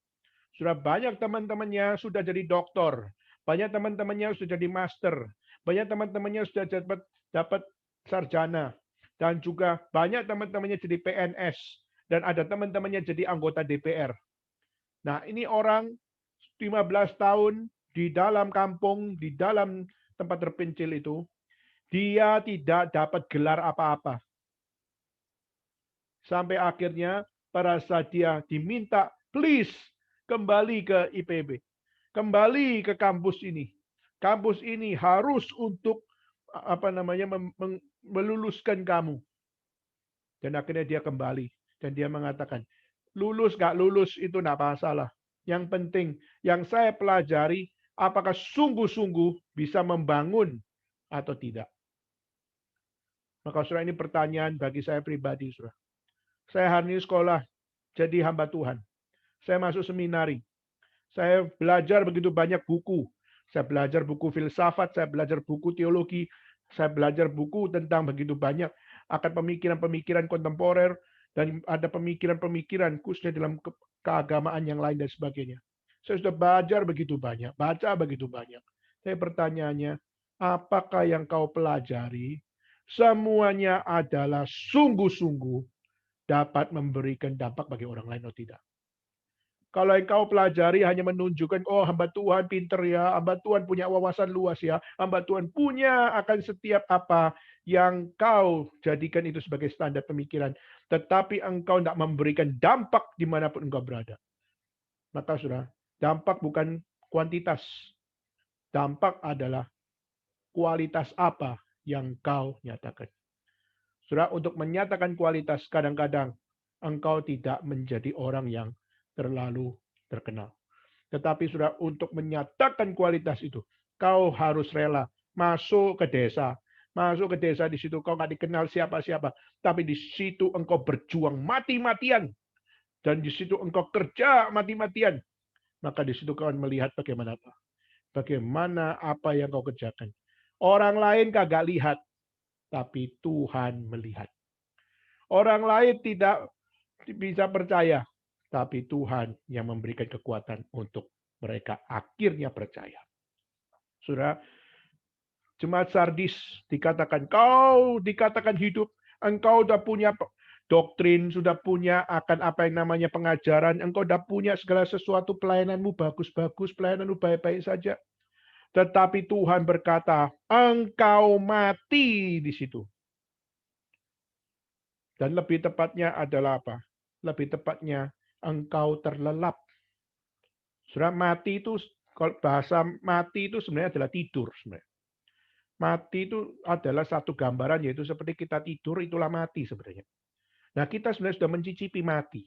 S1: Sudah banyak teman-temannya sudah jadi doktor. Banyak teman-temannya sudah jadi master. Banyak teman-temannya sudah dapat sarjana. Dan juga banyak teman-temannya jadi PNS. Dan ada teman-temannya jadi anggota DPR. Nah, ini orang 15 tahun di dalam kampung, di dalam tempat terpencil itu, dia tidak dapat gelar apa-apa. Sampai akhirnya pada saat dia diminta, please kembali ke IPB. Kembali ke kampus ini. Kampus ini harus untuk meluluskan kamu. Dan akhirnya dia kembali dan dia mengatakan, lulus gak lulus itu tidak masalah. Yang penting yang saya pelajari apakah sungguh-sungguh bisa membangun atau tidak. Maka saudara, ini pertanyaan bagi saya pribadi, saudara. Saya hari ini sekolah jadi hamba Tuhan. Saya masuk seminari. Saya belajar begitu banyak buku. Saya belajar buku filsafat, saya belajar buku teologi, saya belajar buku tentang begitu banyak akan pemikiran-pemikiran kontemporer, dan ada pemikiran-pemikiran khususnya dalam keagamaan yang lain dan sebagainya. Saya sudah belajar begitu banyak, baca begitu banyak. Saya pertanyaannya, apakah yang kau pelajari semuanya adalah sungguh-sungguh dapat memberikan dampak bagi orang lain atau tidak? Kalau engkau pelajari hanya menunjukkan, oh hamba Tuhan pinter ya, hamba Tuhan punya wawasan luas ya, hamba Tuhan punya akan setiap apa yang kau jadikan itu sebagai standar pemikiran. Tetapi engkau tidak memberikan dampak dimanapun engkau berada. Maka sudah, dampak bukan kuantitas. Dampak adalah kualitas apa yang kau nyatakan. Sudah, untuk menyatakan kualitas, kadang-kadang engkau tidak menjadi orang yang terlalu terkenal. Tetapi sudah, untuk menyatakan kualitas itu, kau harus rela masuk ke desa. Masuk ke desa, di situ kau nggak dikenal siapa-siapa. Tapi di situ engkau berjuang mati-matian. Dan di situ engkau kerja mati-matian. Maka di situ kau melihat bagaimana apa. Bagaimana apa yang kau kerjakan. Orang lain kagak lihat. Tapi Tuhan melihat. Orang lain tidak bisa percaya, tapi Tuhan yang memberikan kekuatan untuk mereka akhirnya percaya. Saudara, jemaat Sardis dikatakan, kau dikatakan hidup, engkau sudah punya doktrin, sudah punya akan apa yang namanya pengajaran, engkau sudah punya segala sesuatu, pelayananmu bagus-bagus, pelayananmu baik-baik saja. Tetapi Tuhan berkata, engkau mati di situ. Dan lebih tepatnya adalah apa? Lebih tepatnya engkau terlelap. Sudah mati itu, kalau bahasa mati itu sebenarnya adalah tidur. Sebenarnya. Mati itu adalah satu gambaran, yaitu seperti kita tidur, itulah mati sebenarnya. Nah, kita sebenarnya sudah mencicipi mati.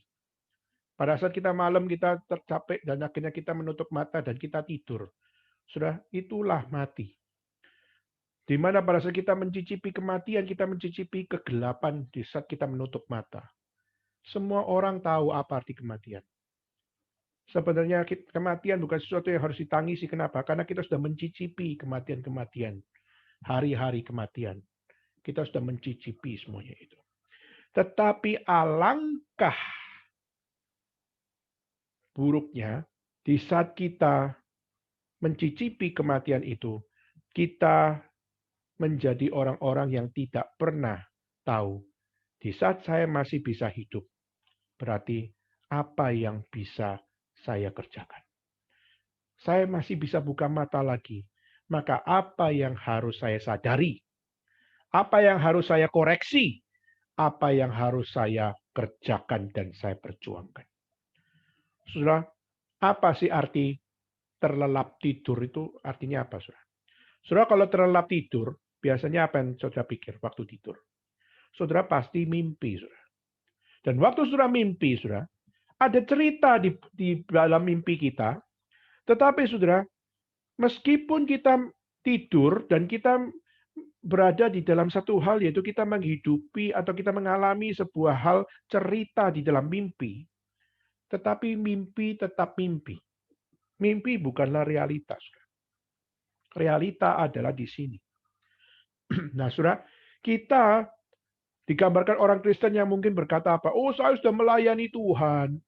S1: Pada saat kita malam, kita tercapek, dan akhirnya kita menutup mata, dan kita tidur. Sudah, itulah mati. Di mana pada saat kita mencicipi kematian, kita mencicipi kegelapan di saat kita menutup mata. Semua orang tahu apa arti kematian. Sebenarnya kematian bukan sesuatu yang harus ditangisi. Kenapa? Karena kita sudah mencicipi kematian-kematian. Hari-hari kematian. Kita sudah mencicipi semuanya itu. Tetapi alangkah buruknya di saat kita mencicipi kematian itu, kita menjadi orang-orang yang tidak pernah tahu. Di saat saya masih bisa hidup, berarti apa yang bisa saya kerjakan. Saya masih bisa buka mata lagi. Maka apa yang harus saya sadari? Apa yang harus saya koreksi? Apa yang harus saya kerjakan dan saya perjuangkan? Saudara, apa sih arti terlelap tidur itu? Artinya apa, saudara? Saudara, kalau terlelap tidur, biasanya apa yang saudara pikir waktu tidur? Saudara pasti mimpi, saudara. Dan waktu saudara mimpi, saudara, ada cerita di dalam mimpi kita. Tetapi saudara, meskipun kita tidur dan kita berada di dalam satu hal, yaitu kita menghidupi atau kita mengalami sebuah hal cerita di dalam mimpi, tetapi mimpi tetap mimpi. Mimpi bukanlah realitas. Realita adalah di sini. Nah, saudara, kita digambarkan orang Kristen yang mungkin berkata apa? Oh, saya sudah melayani Tuhan.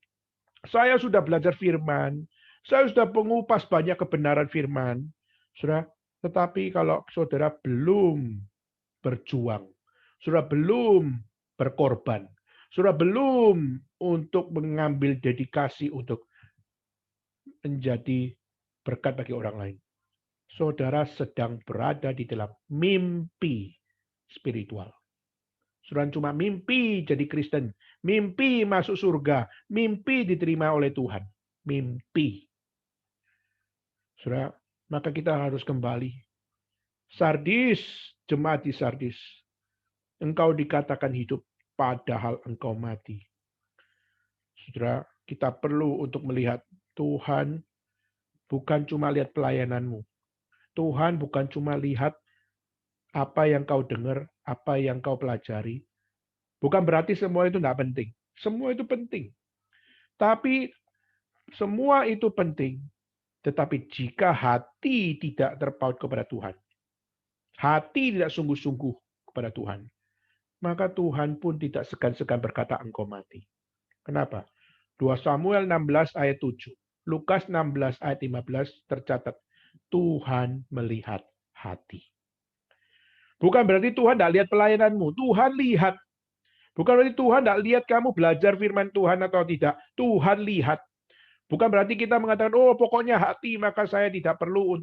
S1: Saya sudah belajar firman. Saya sudah mengupas banyak kebenaran firman. Saudara, tetapi kalau saudara belum berjuang, saudara belum berkorban, saudara belum untuk mengambil dedikasi untuk menjadi berkat bagi orang lain, saudara sedang berada di dalam mimpi spiritual. Saudara cuma mimpi jadi Kristen, mimpi masuk surga, mimpi diterima oleh Tuhan, mimpi. Saudara, maka kita harus kembali. Sardis, jemaat di Sardis, engkau dikatakan hidup, padahal engkau mati. Saudara, kita perlu untuk melihat Tuhan bukan cuma lihat pelayananmu. Tuhan bukan cuma lihat apa yang kau dengar, apa yang kau pelajari. Bukan berarti semua itu tidak penting. Semua itu penting. Tapi semua itu penting. Tetapi jika hati tidak terpaut kepada Tuhan, hati tidak sungguh-sungguh kepada Tuhan, maka Tuhan pun tidak segan-segan berkata engkau mati. Kenapa? 2 Samuel 16 ayat 7. Lukas 16 ayat 15 tercatat. Tuhan melihat hati. Bukan berarti Tuhan tidak lihat pelayananmu. Tuhan lihat. Bukan berarti Tuhan tidak lihat kamu belajar firman Tuhan atau tidak. Tuhan lihat. Bukan berarti kita mengatakan, oh pokoknya hati, maka saya tidak perlu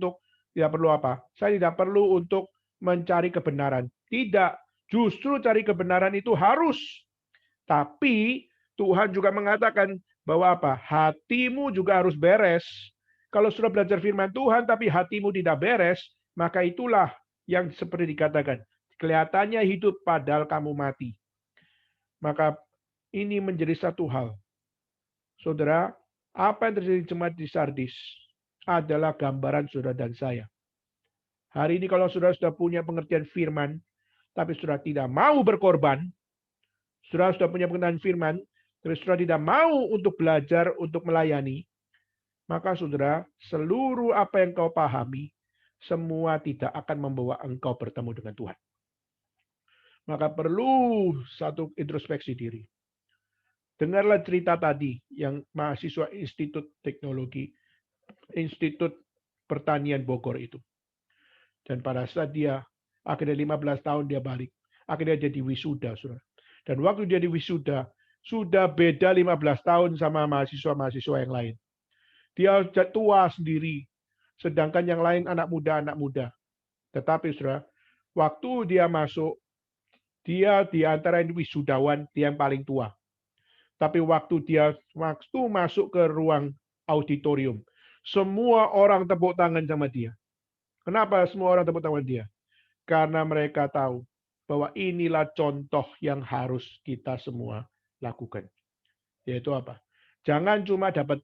S1: apa? Saya tidak perlu untuk mencari kebenaran. Tidak. Justru cari kebenaran itu harus. Tapi Tuhan juga mengatakan bahwa apa? Hatimu juga harus beres. Kalau sudah belajar firman Tuhan, tapi hatimu tidak beres, maka itulah yang seperti dikatakan. Kelihatannya hidup padahal kamu mati. Maka ini menjadi satu hal. Saudara, apa yang terjadi jemaat di Sardis adalah gambaran saudara dan saya. Hari ini kalau saudara sudah punya pengertian firman, tapi saudara tidak mau berkorban, saudara sudah punya pengertian firman, tapi saudara tidak mau untuk belajar, untuk melayani, maka saudara, seluruh apa yang kau pahami, semua tidak akan membawa engkau bertemu dengan Tuhan. Maka perlu satu introspeksi diri. Dengarlah cerita tadi yang mahasiswa Institut Teknologi, Institut Pertanian Bogor itu. Dan pada saat dia, akhirnya 15 tahun dia balik. Akhirnya jadi wisuda. Saudara. Dan waktu dia di wisuda, sudah beda 15 tahun sama mahasiswa-mahasiswa yang lain. Dia tua sendiri. Sedangkan yang lain anak muda. Tetapi saudara, waktu dia masuk, dia di antara wisudawan, dia yang paling tua. Tapi waktu masuk ke ruang auditorium, semua orang tepuk tangan sama dia. Kenapa semua orang tepuk tangan dia? Karena mereka tahu bahwa inilah contoh yang harus kita semua lakukan. Yaitu apa? Jangan cuma dapat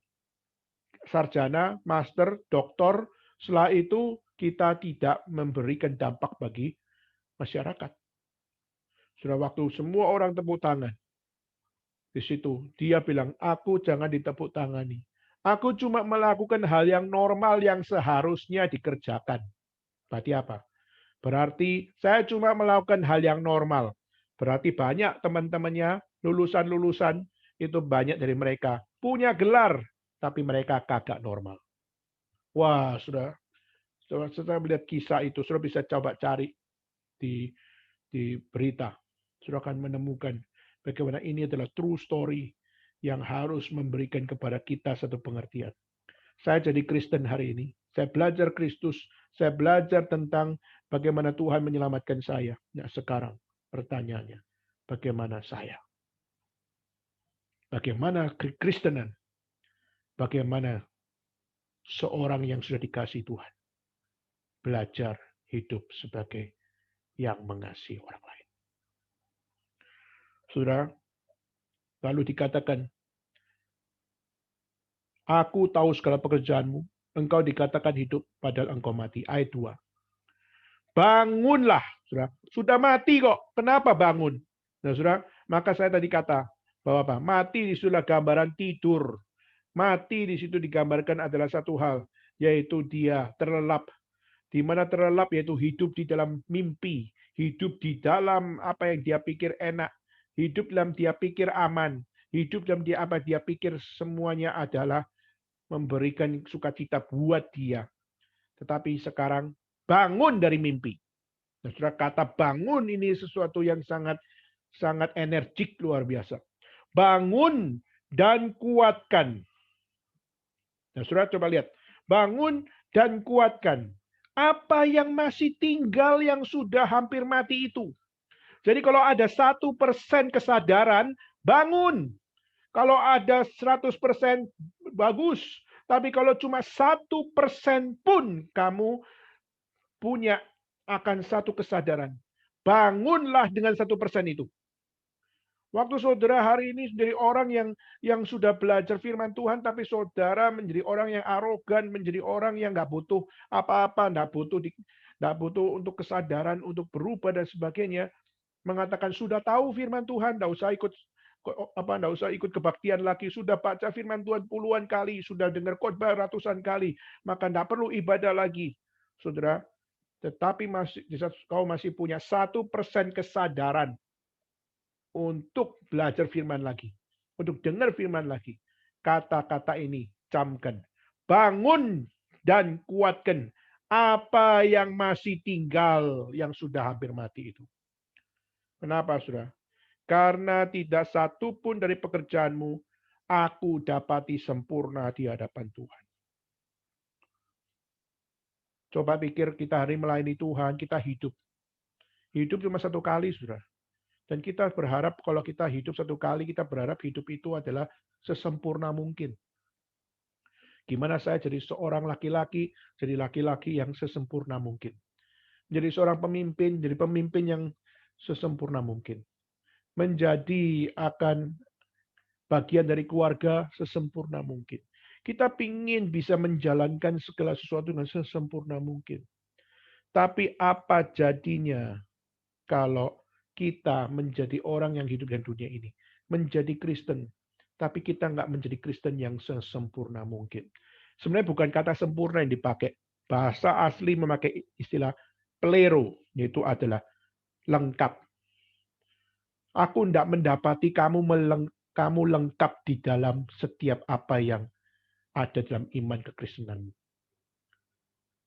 S1: sarjana, master, doktor, setelah itu kita tidak memberikan dampak bagi masyarakat. Sudah waktu semua orang tepuk tangan, di situ dia bilang, aku jangan ditepuk tangani. Aku cuma melakukan hal yang normal yang seharusnya dikerjakan. Berarti apa? Berarti saya cuma melakukan hal yang normal. Berarti banyak teman-temannya, lulusan-lulusan, itu banyak dari mereka punya gelar, tapi mereka kagak normal. Wah, sudah melihat kisah itu, sudah bisa coba cari di berita. Sudah akan menemukan bagaimana ini adalah true story yang harus memberikan kepada kita satu pengertian. Saya jadi Kristen hari ini. Saya belajar Kristus. Saya belajar tentang bagaimana Tuhan menyelamatkan saya. Nah, sekarang pertanyaannya, bagaimana saya? Bagaimana Kristenan? Bagaimana seorang yang sudah dikasih Tuhan belajar hidup sebagai yang mengasihi orang lain? Saudara, lalu dikatakan, aku tahu segala pekerjaanmu, engkau dikatakan hidup padahal engkau mati. Ayat 2. Bangunlah, saudara. Sudah mati kok, kenapa bangun? Nah, saudara, maka saya tadi kata bahwa apa? Mati disitulah gambaran tidur. Mati di situ digambarkan adalah satu hal, yaitu dia terlelap. Di mana terlelap yaitu hidup di dalam mimpi, hidup di dalam apa yang dia pikir enak, hidup dalam dia pikir aman, hidup dalam dia apa dia pikir semuanya adalah memberikan sukacita buat dia. Tetapi sekarang bangun dari mimpi. Nah, saudara, kata bangun ini sesuatu yang sangat energik luar biasa. Bangun dan kuatkan. Nah, saudara coba lihat. Bangun dan kuatkan. Apa yang masih tinggal yang sudah hampir mati itu. Jadi kalau ada 1% kesadaran, bangun. Kalau ada 100% bagus. Tapi kalau cuma 1% pun kamu punya akan satu kesadaran. Bangunlah dengan 1% itu. Waktu saudara hari ini menjadi orang yang sudah belajar firman Tuhan, tapi saudara menjadi orang yang arogan, menjadi orang yang nggak butuh apa-apa, nggak butuh untuk kesadaran, untuk berubah dan sebagainya, mengatakan sudah tahu firman Tuhan, nggak usah ikut kebaktian lagi, sudah baca firman Tuhan puluhan kali, sudah dengar khotbah ratusan kali, maka nggak perlu ibadah lagi, saudara. Tetapi kau masih punya 1% kesadaran untuk belajar firman lagi. Untuk dengar firman lagi. Kata-kata ini camkan. Bangun dan kuatkan apa yang masih tinggal yang sudah hampir mati itu. Kenapa, saudara? Karena tidak satu pun dari pekerjaanmu aku dapati sempurna di hadapan Tuhan. Coba pikir kita hari melayani Tuhan, kita hidup. Hidup cuma satu kali, saudara. Dan kita berharap kalau kita hidup satu kali, kita berharap hidup itu adalah sesempurna mungkin. Gimana saya jadi seorang laki-laki, jadi laki-laki yang sesempurna mungkin. Jadi seorang pemimpin, jadi pemimpin yang sesempurna mungkin. Menjadi akan bagian dari keluarga sesempurna mungkin. Kita ingin bisa menjalankan segala sesuatu dengan sesempurna mungkin. Tapi apa jadinya kalau kita menjadi orang yang hidup di dunia ini? Menjadi Kristen, tapi kita nggak menjadi Kristen yang sesempurna mungkin. Sebenarnya bukan kata sempurna yang dipakai. Bahasa asli memakai istilah plero, yaitu adalah lengkap. Aku tidak mendapati kamu lengkap di dalam setiap apa yang ada dalam iman kekristenanmu.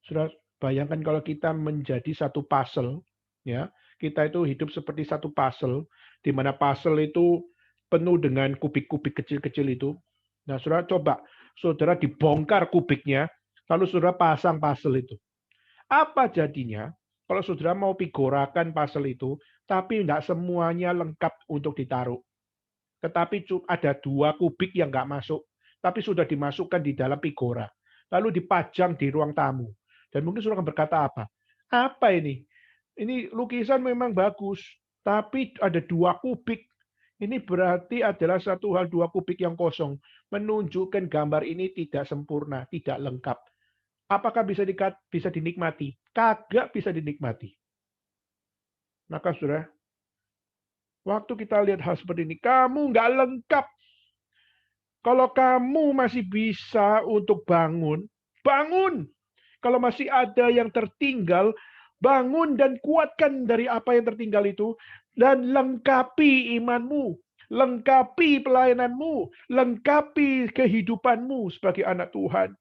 S1: Sudah bayangkan kalau kita menjadi satu puzzle, ya, kita itu hidup seperti satu puzzle, di mana puzzle itu penuh dengan kubik-kubik kecil-kecil itu. Nah, saudara coba, saudara dibongkar kubiknya, lalu saudara pasang puzzle itu. Apa jadinya kalau saudara mau pigorakan puzzle itu, tapi tidak semuanya lengkap untuk ditaruh. Tetapi ada 2 kubik yang nggak masuk, tapi sudah dimasukkan di dalam pigora. Lalu dipajang di ruang tamu. Dan mungkin saudara akan berkata apa? Apa ini? Ini lukisan memang bagus, tapi ada 2 kubik. Ini berarti adalah satu hal 2 kubik yang kosong. Menunjukkan gambar ini tidak sempurna, tidak lengkap. Apakah bisa dinikmati? Kagak bisa dinikmati. Maka saudara, waktu kita lihat hal seperti ini, kamu nggak lengkap. Kalau kamu masih bisa untuk bangun, bangun. Kalau masih ada yang tertinggal, bangun dan kuatkan dari apa yang tertinggal itu. Dan lengkapi imanmu, lengkapi pelayananmu, lengkapi kehidupanmu sebagai anak Tuhan.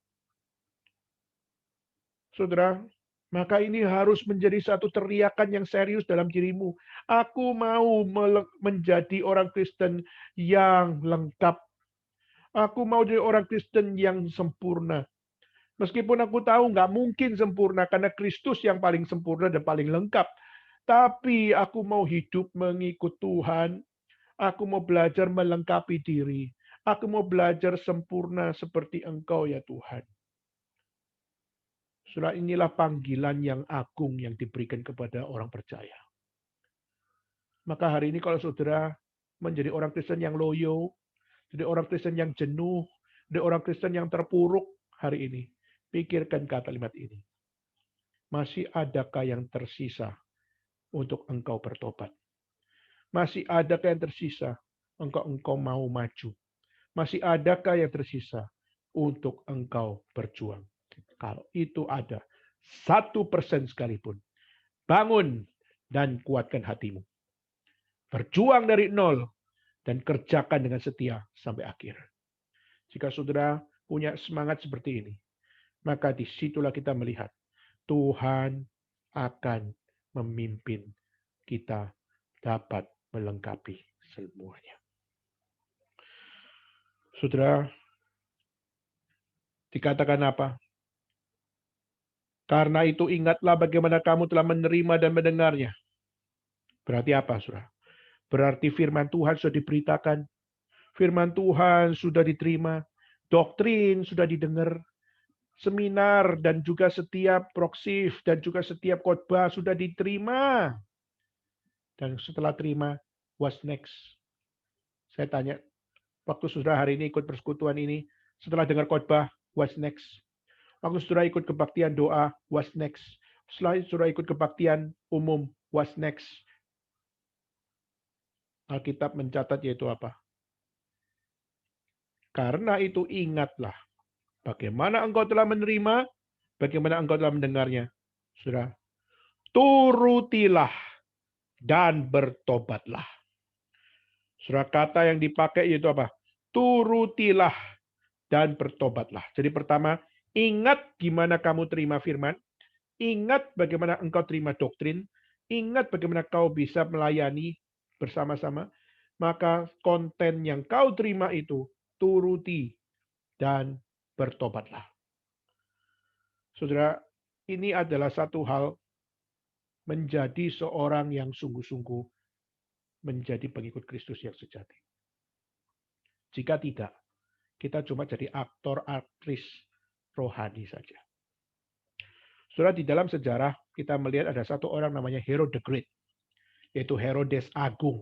S1: Saudara, maka ini harus menjadi satu teriakan yang serius dalam dirimu. Aku mau menjadi orang Kristen yang lengkap. Aku mau jadi orang Kristen yang sempurna. Meskipun aku tahu nggak mungkin sempurna, karena Kristus yang paling sempurna dan paling lengkap. Tapi aku mau hidup mengikut Tuhan. Aku mau belajar melengkapi diri. Aku mau belajar sempurna seperti Engkau ya Tuhan. Saudara, inilah panggilan yang agung yang diberikan kepada orang percaya. Maka hari ini kalau saudara menjadi orang Kristen yang loyo, jadi orang Kristen yang jenuh, jadi orang Kristen yang terpuruk hari ini, pikirkan kalimat ini. Masih adakah yang tersisa untuk engkau bertobat? Masih adakah yang tersisa engkau mau maju? Masih adakah yang tersisa untuk engkau berjuang? Kalau itu ada 1% sekalipun, bangun dan kuatkan hatimu. Berjuang dari nol dan kerjakan dengan setia sampai akhir. Jika saudara punya semangat seperti ini, maka disitulah kita melihat Tuhan akan memimpin kita dapat melengkapi semuanya. Saudara, dikatakan apa? Karena itu ingatlah bagaimana kamu telah menerima dan mendengarnya. Berarti apa, saudara? Berarti firman Tuhan sudah diberitakan. Firman Tuhan sudah diterima. Doktrin sudah didengar. Seminar dan juga setiap proksif dan juga setiap khotbah sudah diterima. Dan setelah terima, what's next? Saya tanya, waktu saudara hari ini ikut persekutuan ini, setelah dengar khotbah, what's next? Waktu saudara ikut kebaktian doa, what's next? Setelah saudara ikut kebaktian umum, what's next? Alkitab mencatat yaitu apa? Karena itu ingatlah bagaimana engkau telah menerima, bagaimana engkau telah mendengarnya. Saudara, turutilah dan bertobatlah. Saudara, kata yang dipakai yaitu apa? Turutilah dan bertobatlah. Jadi pertama, ingat gimana kamu terima firman, ingat bagaimana engkau terima doktrin, ingat bagaimana kau bisa melayani bersama-sama, maka konten yang kau terima itu turuti dan bertobatlah. Saudara, ini adalah satu hal menjadi seorang yang sungguh-sungguh menjadi pengikut Kristus yang sejati. Jika tidak, kita cuma jadi aktor, aktris rohani saja. Saudara, di dalam sejarah kita melihat ada satu orang namanya Herod the Great, yaitu Herodes Agung.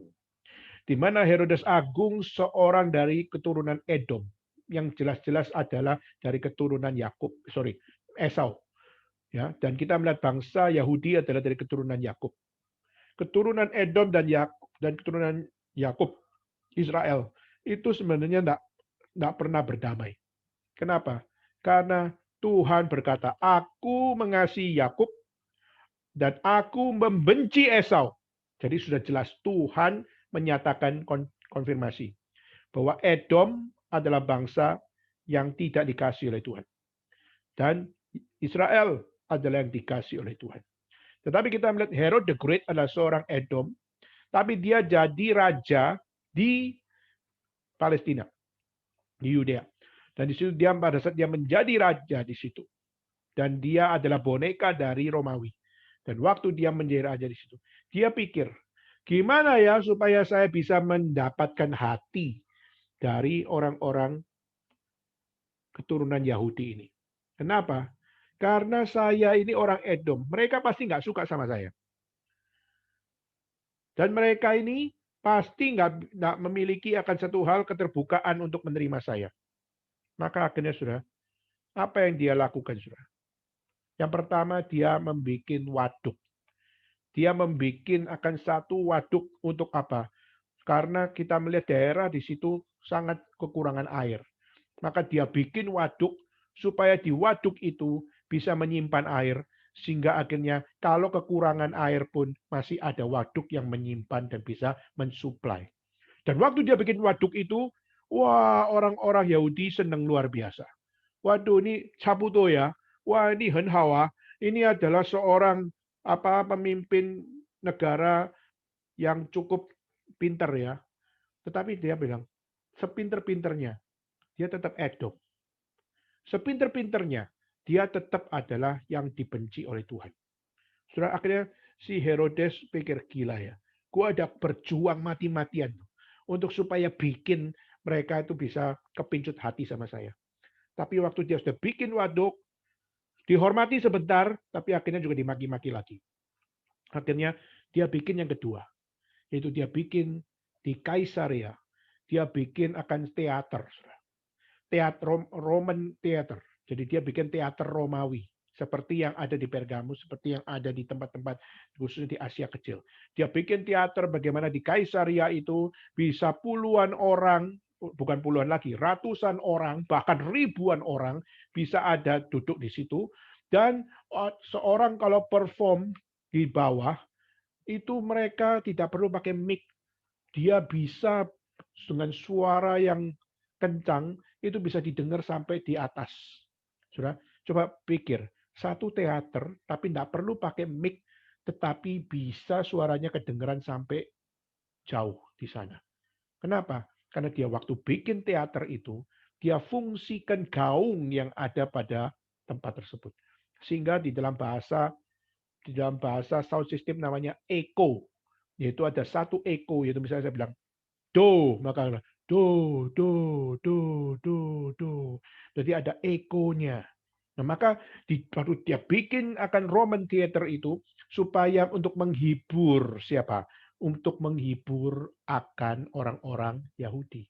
S1: Di mana Herodes Agung seorang dari keturunan Edom, yang jelas-jelas adalah dari keturunan Esau. Ya, dan kita melihat bangsa Yahudi adalah dari keturunan Yakub. Keturunan Edom dan keturunan Yakub, Israel, itu sebenarnya tidak pernah berdamai. Kenapa? Karena Tuhan berkata, aku mengasihi Yakub dan aku membenci Esau. Jadi sudah jelas Tuhan menyatakan konfirmasi bahwa Edom adalah bangsa yang tidak dikasih oleh Tuhan. Dan Israel adalah yang dikasih oleh Tuhan. Tetapi kita melihat Herod the Great adalah seorang Edom, tapi dia jadi raja di Palestina, di Yudea. Dan di situ pada saat dia menjadi raja di situ, dan dia adalah boneka dari Romawi. Dan waktu dia menjadi raja di situ, dia pikir, gimana ya supaya saya bisa mendapatkan hati dari orang-orang keturunan Yahudi ini. Kenapa? Karena saya ini orang Edom. Mereka pasti nggak suka sama saya. Dan mereka ini pasti nggak memiliki akan satu hal keterbukaan untuk menerima saya. Maka akhirnya sudah, apa yang dia lakukan sudah? Yang pertama dia membuat waduk. Dia membuat akan satu waduk untuk apa? Karena kita melihat daerah di situ sangat kekurangan air. Maka dia bikin waduk supaya di waduk itu bisa menyimpan air. Sehingga akhirnya kalau kekurangan air pun masih ada waduk yang menyimpan dan bisa mensuplai. Dan waktu dia bikin waduk itu, wah orang-orang Yahudi senang luar biasa. Waduh ini Caputo ya, wah ini Henhawa, ini adalah seorang pemimpin negara yang cukup pintar ya. Tetapi dia bilang, sepinter-pinternya, dia tetap Edom. Sepinter-pinternya, dia tetap adalah yang dibenci oleh Tuhan. Saudara, akhirnya si Herodes pikir, gila ya, gue ada berjuang mati-matian untuk supaya bikin mereka itu bisa kepincut hati sama saya. Tapi waktu dia sudah bikin waduk, dihormati sebentar, tapi akhirnya juga dimaki-maki lagi. Akhirnya dia bikin yang kedua, yaitu dia bikin di Kaisarea, dia bikin akan teater. Roman Theater. Jadi dia bikin teater Romawi. Seperti yang ada di Pergamus, seperti yang ada di tempat-tempat khususnya di Asia Kecil. Dia bikin teater bagaimana di Kaisaria itu bisa puluhan orang, bukan puluhan lagi, ratusan orang, bahkan ribuan orang bisa ada duduk di situ. Dan seorang kalau perform di bawah, itu mereka tidak perlu pakai mic. Dia bisa dengan suara yang kencang, itu bisa didengar sampai di atas. Sudah, coba pikir, satu teater tapi tidak perlu pakai mic, tetapi bisa suaranya kedengaran sampai jauh di sana. Kenapa? Karena dia waktu bikin teater itu, dia fungsikan gaung yang ada pada tempat tersebut. Sehingga di dalam bahasa sound system namanya echo, yaitu ada satu echo, yaitu misalnya saya bilang do, maka do, do, do, do, do. Jadi ada ekonya. Nah, maka waktu dia bikin akan Roman Theater itu supaya untuk menghibur siapa? Untuk menghibur akan orang-orang Yahudi.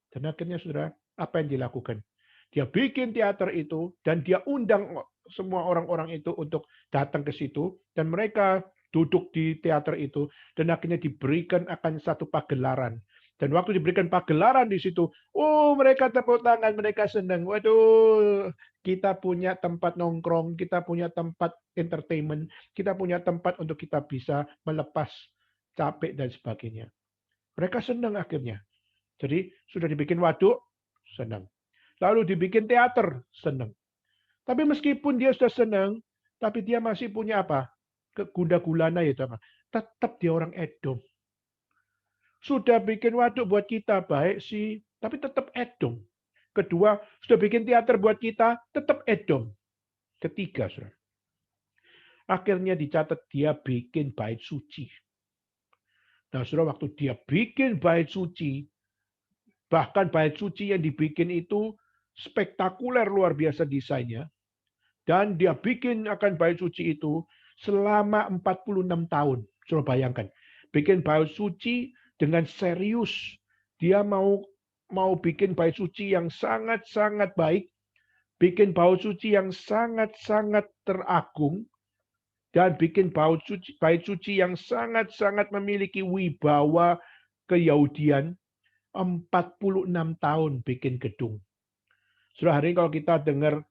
S1: Dan akhirnya saudara, apa yang dilakukan? Dia bikin teater itu dan dia undang semua orang-orang itu untuk datang ke situ dan mereka duduk di teater itu dan akhirnya diberikan akan satu pagelaran. Dan waktu diberikan pagelaran di situ, oh mereka tepuk tangan, mereka senang. Waduh, kita punya tempat nongkrong, kita punya tempat entertainment, kita punya tempat untuk kita bisa melepas capek dan sebagainya. Mereka senang akhirnya. Jadi sudah dibikin waduk, senang. Lalu dibikin teater, senang. Tapi meskipun dia sudah senang, tapi dia masih punya apa? Gunda gulana ya teman. Tetap dia orang Edom. Sudah bikin waduk buat kita, baik si Tapi tetap Edom. Kedua, sudah bikin teater buat kita, tetap Edom. Ketiga, saudara. Akhirnya dicatat dia bikin bait suci. Nah, saudara, waktu dia bikin bait suci, bahkan bait suci yang dibikin itu spektakuler luar biasa desainnya. Dan dia bikin akan bait suci itu selama 46 tahun. Saudara bayangkan, bikin bait suci dengan serius. Dia mau bikin bait suci yang sangat-sangat baik, bikin bait suci yang sangat-sangat teragung, dan bikin bait suci yang sangat-sangat memiliki wibawa keyahudian. 46 tahun bikin gedung. Sudah hari ini kalau kita dengar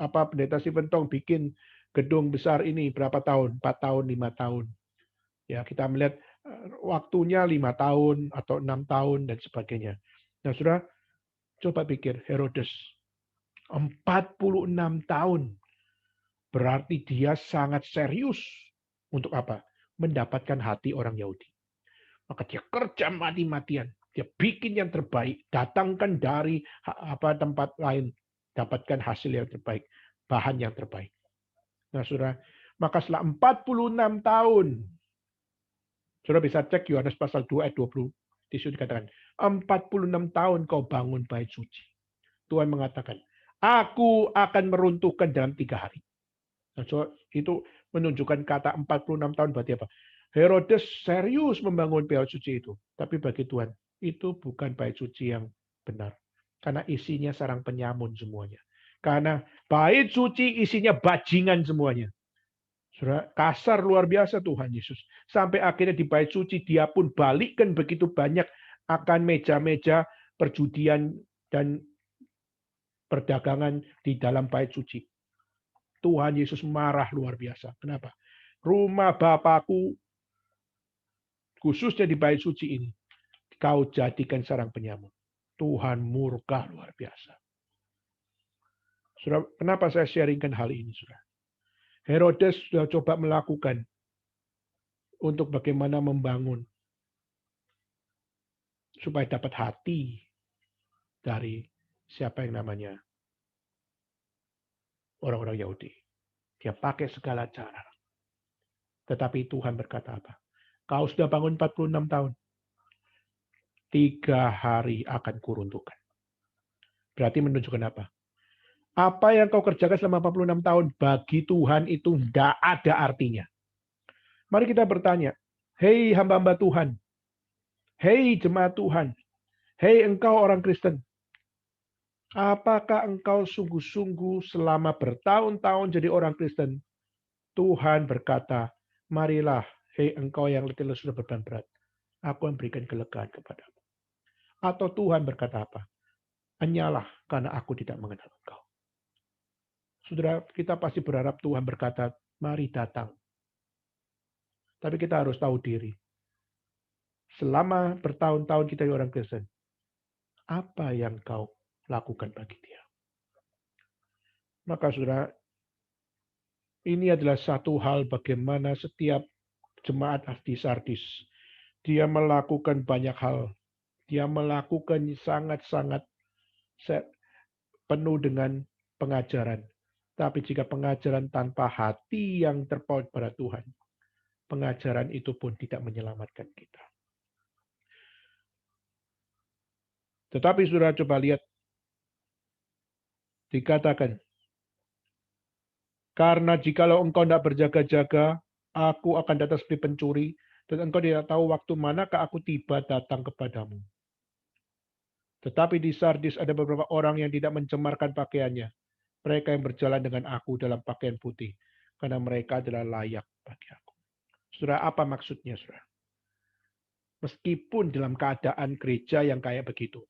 S1: Pendeta Stephen Tong bikin gedung besar ini berapa tahun? 4 tahun, 5 tahun. Ya, kita melihat waktunya 5 tahun atau 6 tahun dan sebagainya. Nah, sudah coba pikir Herodes 46 tahun. Berarti dia sangat serius untuk apa? Mendapatkan hati orang Yahudi. Maka dia kerja mati-matian. Dia bikin yang terbaik, datangkan dari tempat lain, dapatkan hasil yang terbaik, bahan yang terbaik. Nah, saudara, maka setelah 46 tahun, saudara bisa cek Yohanes pasal 2 ayat 20. Di situ dikatakan, 46 tahun kau bangun bait suci. Tuhan mengatakan, aku akan meruntuhkan dalam 3 hari. Nah, so, itu menunjukkan kata 46 tahun berarti apa? Herodes serius membangun bait suci itu. Tapi bagi Tuhan, itu bukan bait suci yang benar. Karena isinya sarang penyamun semuanya. Karena bait suci isinya bajingan semuanya. Saudara, kasar luar biasa Tuhan Yesus. Sampai akhirnya di bait suci dia pun balikkan begitu banyak akan meja-meja perjudian dan perdagangan di dalam bait suci. Tuhan Yesus marah luar biasa. Kenapa? Rumah Bapakku, khususnya di bait suci ini, kau jadikan sarang penyamun. Tuhan murka luar biasa. Saudara, kenapa saya sharingkan hal ini, saudara? Herodes sudah coba melakukan untuk bagaimana membangun supaya dapat hati dari siapa yang namanya orang-orang Yahudi. Dia pakai segala cara. Tetapi Tuhan berkata apa? Kau sudah bangun 46 tahun. 3 hari akan kuruntuhkan. Berarti menunjukkan apa? Apa yang kau kerjakan selama 46 tahun bagi Tuhan itu tidak ada artinya. Mari kita bertanya, hei hamba-hamba Tuhan, hei jemaat Tuhan, hei engkau orang Kristen, apakah engkau sungguh-sungguh selama bertahun-tahun jadi orang Kristen? Tuhan berkata, marilah, hei engkau yang letih lesu dan beban berat, aku akan berikan kelegaan kepadamu. Atau Tuhan berkata apa? Hanyalah karena aku tidak mengenal engkau. Saudara, kita pasti berharap Tuhan berkata, mari datang. Tapi kita harus tahu diri. Selama bertahun-tahun kita orang Kristen, apa yang kau lakukan bagi dia? Maka saudara, ini adalah satu hal bagaimana setiap jemaat di Sardis. Dia melakukan banyak hal. Dia melakukan sangat-sangat penuh dengan pengajaran. Tapi jika pengajaran tanpa hati yang terpaut pada Tuhan, pengajaran itu pun tidak menyelamatkan kita. Tetapi saudara coba lihat, dikatakan, karena jikalau engkau tidak berjaga-jaga, aku akan datang seperti pencuri, dan engkau tidak tahu waktu manakah aku tiba datang kepadamu. Tetapi di Sardis ada beberapa orang yang tidak mencemarkan pakaiannya. Mereka yang berjalan dengan aku dalam pakaian putih, karena mereka adalah layak bagi aku. Saudara, apa maksudnya, saudara? Meskipun dalam keadaan gereja yang kayak begitu,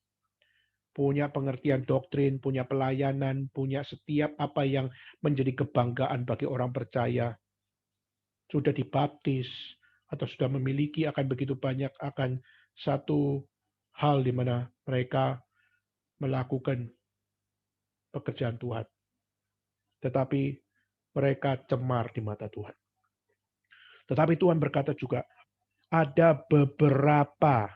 S1: punya pengertian doktrin, punya pelayanan, punya setiap apa yang menjadi kebanggaan bagi orang percaya, sudah dibaptis, atau sudah memiliki akan begitu banyak akan satu hal di mana mereka melakukan pekerjaan Tuhan. Tetapi mereka cemar di mata Tuhan. Tetapi Tuhan berkata juga, ada beberapa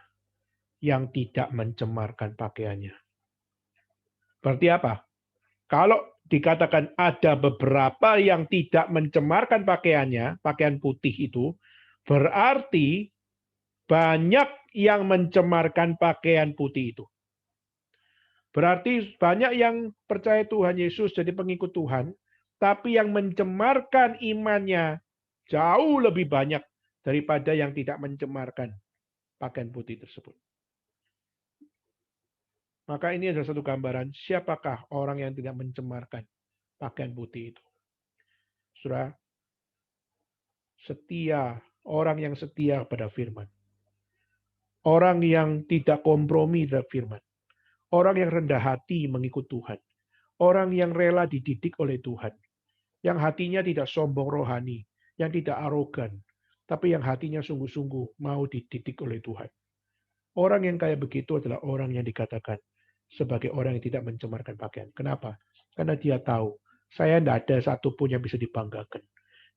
S1: yang tidak mencemarkan pakaiannya. Berarti apa? Kalau dikatakan ada beberapa yang tidak mencemarkan pakaiannya, pakaian putih itu, berarti banyak yang mencemarkan pakaian putih itu. Berarti banyak yang percaya Tuhan Yesus jadi pengikut Tuhan, tapi yang mencemarkan imannya jauh lebih banyak daripada yang tidak mencemarkan pakaian putih tersebut. Maka ini adalah satu gambaran siapakah orang yang tidak mencemarkan pakaian putih itu. Saudara, setia, orang yang setia pada firman. Orang yang tidak kompromi terhadap firman. Orang yang rendah hati mengikut Tuhan. Orang yang rela dididik oleh Tuhan. Yang hatinya tidak sombong rohani. Yang tidak arogan. Tapi yang hatinya sungguh-sungguh mau dididik oleh Tuhan. Orang yang kayak begitu adalah orang yang dikatakan sebagai orang yang tidak mencemarkan pakaian. Kenapa? Karena dia tahu, saya tidak ada satupun yang bisa dibanggakan.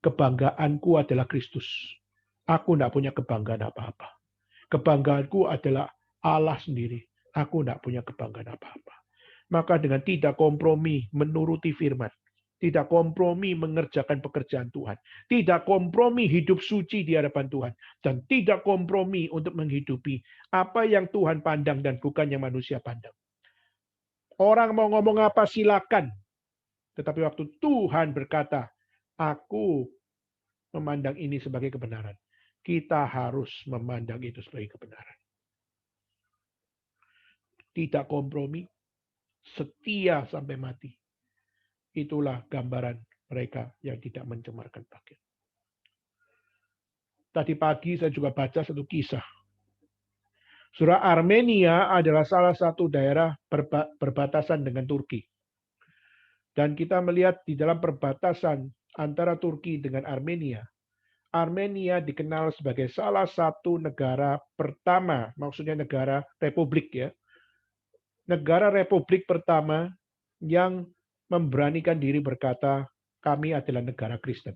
S1: Kebanggaanku adalah Kristus. Aku tidak punya kebanggaan apa-apa. Kebanggaanku adalah Allah sendiri. Aku tidak punya kebanggaan apa-apa. Maka dengan tidak kompromi menuruti firman, tidak kompromi mengerjakan pekerjaan Tuhan, tidak kompromi hidup suci di hadapan Tuhan, dan tidak kompromi untuk menghidupi apa yang Tuhan pandang dan bukan yang manusia pandang. Orang mau ngomong apa silakan, tetapi waktu Tuhan berkata, aku memandang ini sebagai kebenaran. Kita harus memandang itu sebagai kebenaran. Tidak kompromi, setia sampai mati. Itulah gambaran mereka yang tidak mencemarkan pakaian. Tadi pagi saya juga baca satu kisah. Surah Armenia adalah salah satu daerah berbatasan dengan Turki. Dan kita melihat di dalam perbatasan antara Turki dengan Armenia, Armenia dikenal sebagai salah satu negara pertama, maksudnya negara republik ya. Negara republik pertama yang memberanikan diri berkata, kami adalah negara Kristen.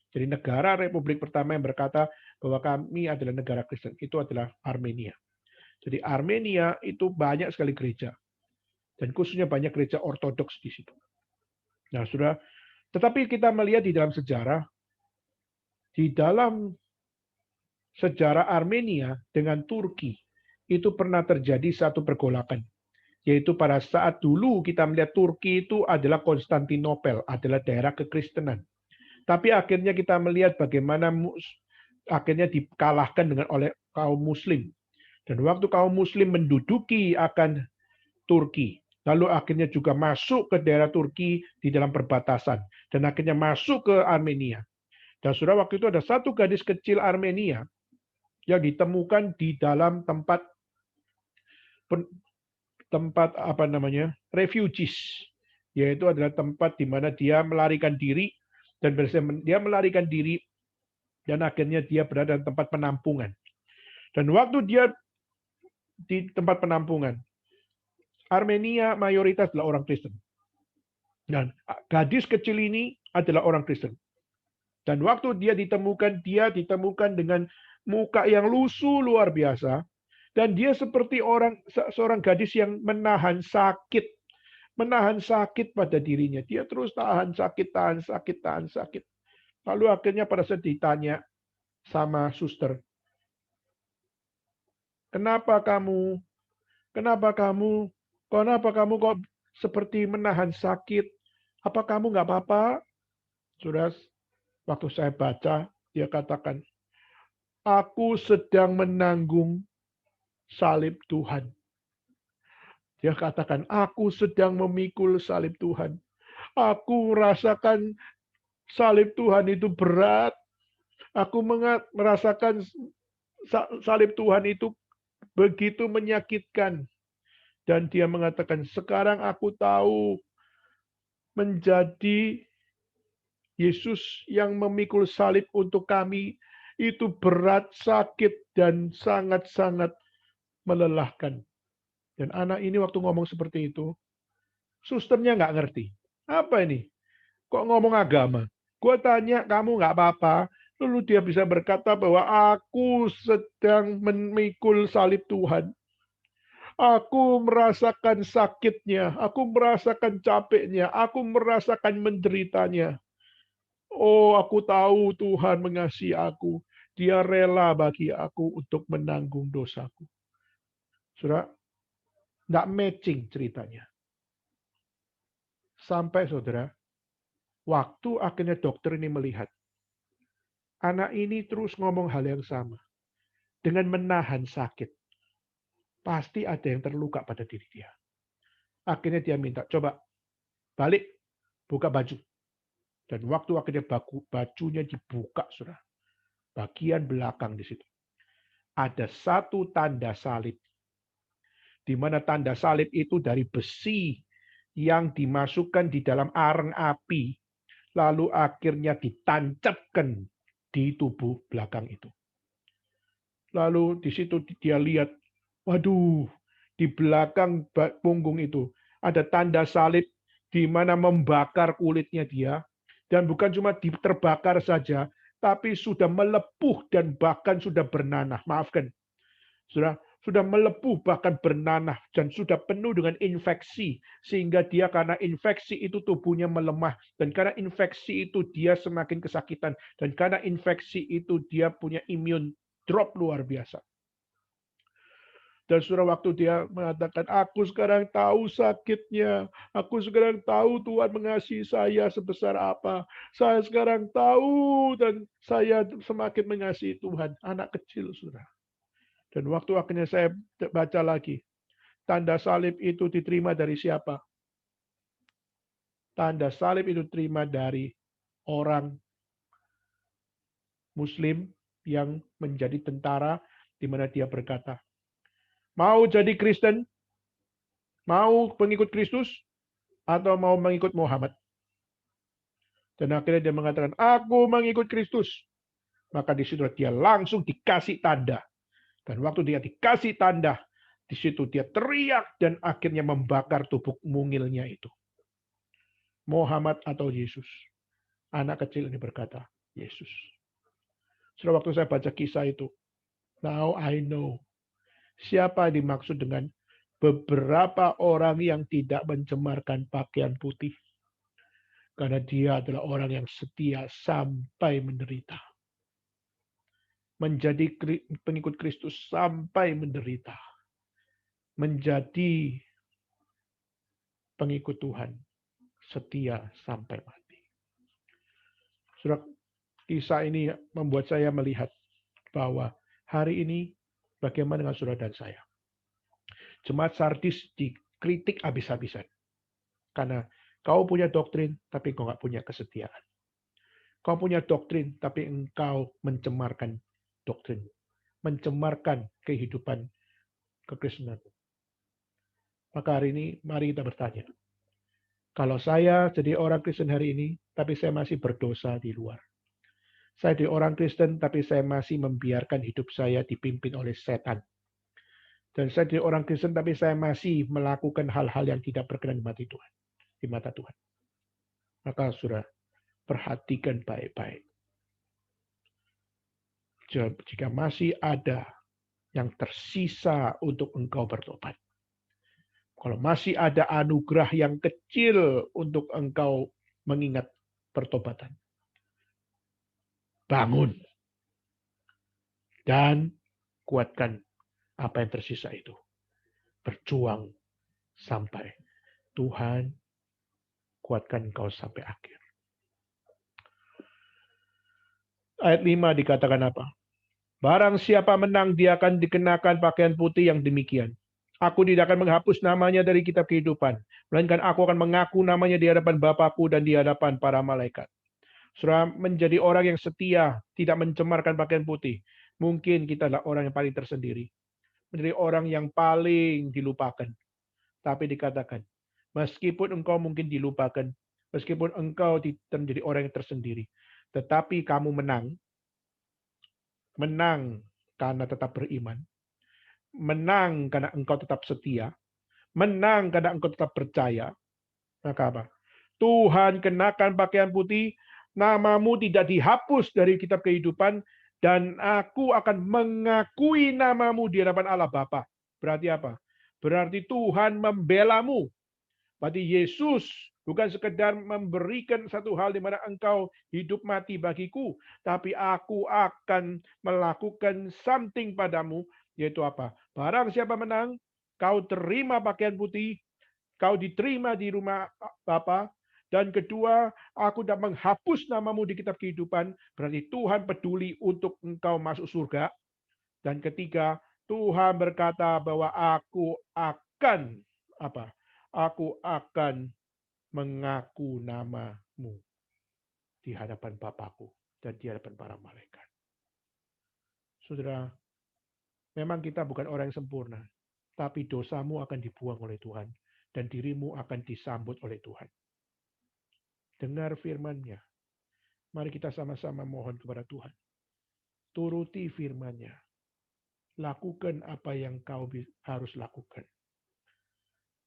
S1: Jadi negara republik pertama yang berkata bahwa kami adalah negara Kristen, itu adalah Armenia. Jadi Armenia itu banyak sekali gereja. Dan khususnya banyak gereja ortodoks di situ. Nah, saudara, tetapi kita melihat di dalam sejarah, Armenia dengan Turki, itu pernah terjadi satu pergolakan. Yaitu pada saat dulu kita melihat Turki itu adalah Konstantinopel, adalah daerah kekristenan. Tapi akhirnya kita melihat bagaimana akhirnya dikalahkan oleh kaum Muslim. Dan waktu kaum Muslim menduduki akan Turki, lalu akhirnya juga masuk ke daerah Turki di dalam perbatasan. Dan akhirnya masuk ke Armenia. Dan saudara, waktu itu ada satu gadis kecil Armenia yang ditemukan di dalam tempat refugees, yaitu adalah tempat di mana dia melarikan diri dan dia melarikan diri dan akhirnya dia berada di tempat penampungan. Dan waktu dia di tempat penampungan, Armenia mayoritas adalah orang Kristen. Dan gadis kecil ini adalah orang Kristen. Dan waktu dia ditemukan dengan muka yang lusuh luar biasa. Dan dia seperti seorang gadis yang menahan sakit pada dirinya. Dia terus tahan sakit. Lalu akhirnya pada saat ditanya sama suster, kenapa kamu kok seperti menahan sakit? Apa kamu nggak apa-apa? Sudah, waktu saya baca, dia katakan, aku sedang menanggung salib Tuhan. Dia katakan, aku sedang memikul salib Tuhan. Aku merasakan salib Tuhan itu berat. Aku merasakan salib Tuhan itu begitu menyakitkan. Dan dia mengatakan, sekarang aku tahu menjadi Yesus yang memikul salib untuk kami itu berat, sakit, dan sangat-sangat melelahkan. Dan anak ini waktu ngomong seperti itu, susternya nggak ngerti. Apa ini? Kok ngomong agama? Gue tanya, kamu nggak apa-apa? Lalu dia bisa berkata bahwa aku sedang memikul salib Tuhan. Aku merasakan sakitnya, aku merasakan capeknya, aku merasakan menderitanya. Oh, aku tahu Tuhan mengasihi aku. Dia rela bagi aku untuk menanggung dosaku. Saudara, nggak matching ceritanya. Sampai saudara, waktu akhirnya dokter ini melihat, anak ini terus ngomong hal yang sama. Dengan menahan sakit. Pasti ada yang terluka pada diri dia. Akhirnya dia minta, coba balik, buka baju. Dan waktu akhirnya bajunya dibuka, saudara. Bagian belakang di situ. Ada satu tanda salib. Di mana tanda salib itu dari besi yang dimasukkan di dalam arang api, lalu akhirnya ditancapkan di tubuh belakang itu. Lalu di situ dia lihat, waduh, di belakang punggung itu ada tanda salib di mana membakar kulitnya dia, dan bukan cuma terbakar saja, tapi sudah melepuh dan bahkan sudah bernanah. Maafkan, sudah melepuh bahkan bernanah dan sudah penuh dengan infeksi, sehingga dia karena infeksi itu tubuhnya melemah, dan karena infeksi itu dia semakin kesakitan, dan karena infeksi itu dia punya imun drop luar biasa. Dan saudara, waktu dia mengatakan, aku sekarang tahu sakitnya, aku sekarang tahu Tuhan mengasihi saya sebesar apa, saya sekarang tahu dan saya semakin mengasihi Tuhan. Anak kecil, saudara. Dan waktu akhirnya saya baca lagi, tanda salib itu diterima dari siapa? Tanda salib itu diterima dari orang Muslim yang menjadi tentara, di mana dia berkata, mau jadi Kristen, mau pengikut Kristus, atau mau mengikut Muhammad. Dan akhirnya dia mengatakan, aku mengikut Kristus. Maka di situ dia langsung dikasih tanda. Dan waktu dia dikasih tanda, di situ dia teriak dan akhirnya membakar tubuh mungilnya itu. Muhammad atau Yesus? Anak kecil ini berkata, Yesus. Setelah waktu saya baca kisah itu, now I know siapa dimaksud dengan beberapa orang yang tidak mencemarkan pakaian putih. Karena dia adalah orang yang setia sampai menderita. Menjadi pengikut Kristus sampai menderita. Menjadi pengikut Tuhan setia sampai mati. Saudara, kisah ini membuat saya melihat bahwa hari ini bagaimana dengan saudara dan saya. Jemaat Sardis dikritik habis-habisan. Karena kau punya doktrin, tapi kau nggak punya kesetiaan. Kau punya doktrin, tapi engkau mencemarkan doktrin. Mencemarkan kehidupan kekristenan. Maka hari ini, mari kita bertanya. Kalau saya jadi orang Kristen hari ini, tapi saya masih berdosa di luar. Saya jadi orang Kristen, tapi saya masih membiarkan hidup saya dipimpin oleh setan. Dan saya jadi orang Kristen, tapi saya masih melakukan hal-hal yang tidak berkenan di mata Tuhan. Maka saudara, perhatikan baik-baik. Jika masih ada yang tersisa untuk engkau bertobat. Kalau masih ada anugerah yang kecil untuk engkau mengingat pertobatan. Bangun. Dan kuatkan apa yang tersisa itu. Berjuang sampai Tuhan kuatkan engkau sampai akhir. Ayat 5 dikatakan apa? Barang siapa menang, dia akan dikenakan pakaian putih yang demikian. Aku tidak akan menghapus namanya dari kitab kehidupan, melainkan aku akan mengaku namanya di hadapan Bapakku dan di hadapan para malaikat. Saudara, menjadi orang yang setia, tidak mencemarkan pakaian putih. Mungkin kita adalah orang yang paling tersendiri. Menjadi orang yang paling dilupakan. Tapi dikatakan, meskipun engkau mungkin dilupakan, meskipun engkau menjadi orang yang tersendiri, tetapi kamu menang. Menang karena tetap beriman. Menang karena engkau tetap setia. Menang karena engkau tetap percaya. Maka apa? Tuhan kenakan pakaian putih, namamu tidak dihapus dari kitab kehidupan, dan aku akan mengakui namamu di hadapan Allah Bapa. Berarti apa? Berarti Tuhan membelamu. Berarti Yesus bukan sekedar memberikan satu hal di mana engkau hidup mati bagiku, tapi aku akan melakukan something padamu, yaitu apa? Barang siapa menang, kau terima pakaian putih, kau diterima di rumah Bapa, dan kedua, aku dapat menghapus namamu di kitab kehidupan, berarti Tuhan peduli untuk engkau masuk surga. Dan ketiga, Tuhan berkata bahwa aku akan apa? Aku akan mengaku namamu di hadapan Bapakku dan di hadapan para malaikat. Saudara, memang kita bukan orang yang sempurna, tapi dosamu akan dibuang oleh Tuhan dan dirimu akan disambut oleh Tuhan. Dengar firman-Nya. Mari kita sama-sama mohon kepada Tuhan. Turuti firman-Nya. Lakukan apa yang kau harus lakukan.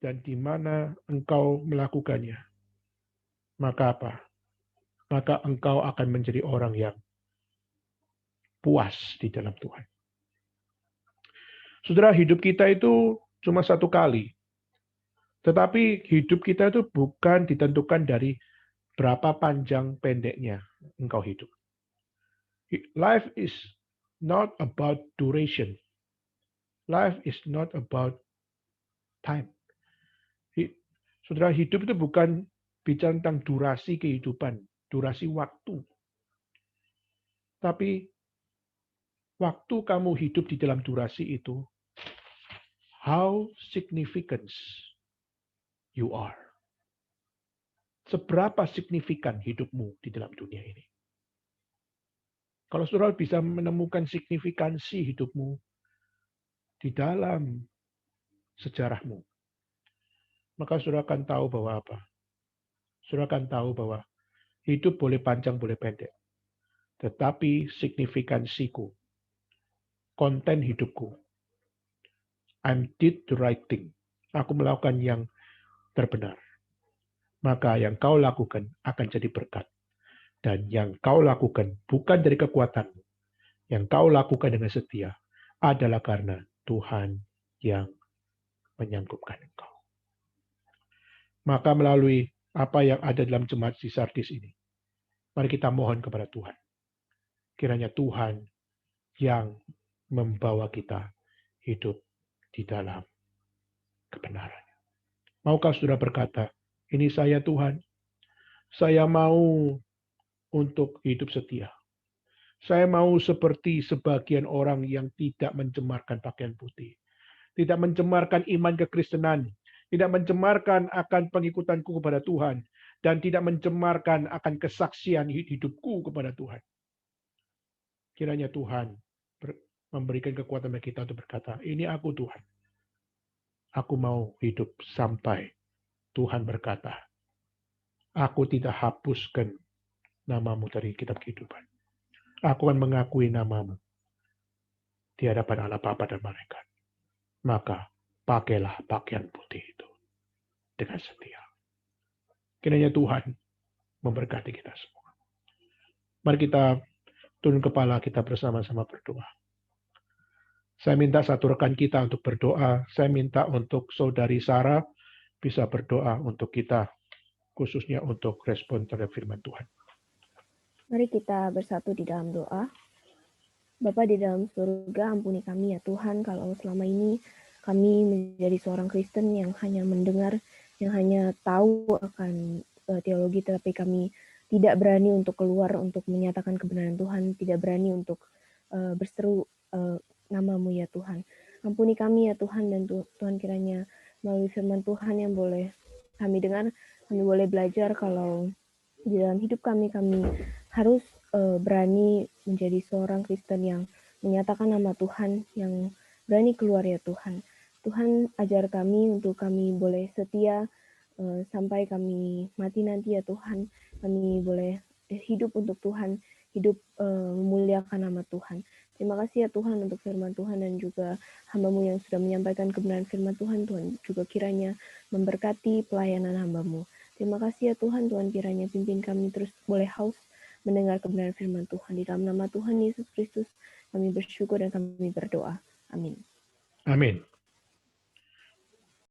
S1: Dan di mana engkau melakukannya, maka apa? Maka engkau akan menjadi orang yang puas di dalam Tuhan. Saudara, hidup kita itu cuma satu kali. Tetapi hidup kita itu bukan ditentukan dari berapa panjang pendeknya engkau hidup. Life is not about duration. Life is not about time. Saudara, hidup itu bukan bicara tentang durasi kehidupan, durasi waktu. Tapi waktu kamu hidup di dalam durasi itu, how significant you are. Seberapa signifikan hidupmu di dalam dunia ini. Kalau saudara bisa menemukan signifikansi hidupmu di dalam sejarahmu, maka saudara akan tahu bahwa apa? Saudara akan tahu bahwa hidup boleh panjang, boleh pendek. Tetapi signifikansiku, konten hidupku, I did the right thing. Aku melakukan yang terbenar. Maka yang kau lakukan akan jadi berkat. Dan yang kau lakukan bukan dari kekuatanmu. Yang kau lakukan dengan setia adalah karena Tuhan yang menyanggupkan engkau. Maka melalui apa yang ada dalam jemaat di Sardis ini, mari kita mohon kepada Tuhan. Kiranya Tuhan yang membawa kita hidup di dalam kebenaran. Maukah saudara berkata, ini saya Tuhan, saya mau untuk hidup setia. Saya mau seperti sebagian orang yang tidak mencemarkan pakaian putih. Tidak mencemarkan iman kekristenan. Tidak mencemarkan akan pengikutanku kepada Tuhan. Dan tidak mencemarkan akan kesaksian hidupku kepada Tuhan. Kiranya Tuhan memberikan kekuatan bagi kita untuk berkata, ini aku Tuhan. Aku mau hidup sampai Tuhan berkata, aku tidak hapuskan namamu dari kitab kehidupan. Aku akan mengakui namamu di hadapan Allah Bapa dan malaikat. Maka pakailah pakaian putih itu dengan setia. Kiranya Tuhan memberkati kita semua. Mari kita turun kepala, kita bersama-sama berdoa. Saya minta satu rekan kita untuk berdoa. Saya minta untuk saudari Sarah bisa berdoa untuk kita, khususnya untuk respon terhadap firman Tuhan.
S2: Mari kita bersatu di dalam doa. Bapa di dalam surga, ampuni kami ya Tuhan, kalau selama ini kami menjadi seorang Kristen yang hanya mendengar, yang hanya tahu akan teologi, tetapi kami tidak berani untuk keluar untuk menyatakan kebenaran Tuhan, tidak berani untuk berseru namamu ya Tuhan. Ampuni kami ya Tuhan, dan Tuhan kiranya melalui firman Tuhan yang boleh kami dengar, kami boleh belajar kalau di dalam hidup kami harus berani menjadi seorang Kristen yang menyatakan nama Tuhan, yang berani keluar ya Tuhan. Tuhan ajar kami untuk kami boleh setia sampai kami mati nanti ya Tuhan. Kami boleh hidup untuk Tuhan, hidup memuliakan nama Tuhan. Terima kasih ya Tuhan untuk firman Tuhan dan juga hamba-Mu yang sudah menyampaikan kebenaran firman Tuhan. Tuhan juga kiranya memberkati pelayanan hamba-Mu. Terima kasih ya Tuhan, Tuhan kiranya pimpin kami terus boleh haus mendengar kebenaran firman Tuhan. Di dalam nama Tuhan Yesus Kristus kami bersyukur dan kami berdoa. Amin.
S1: Amin.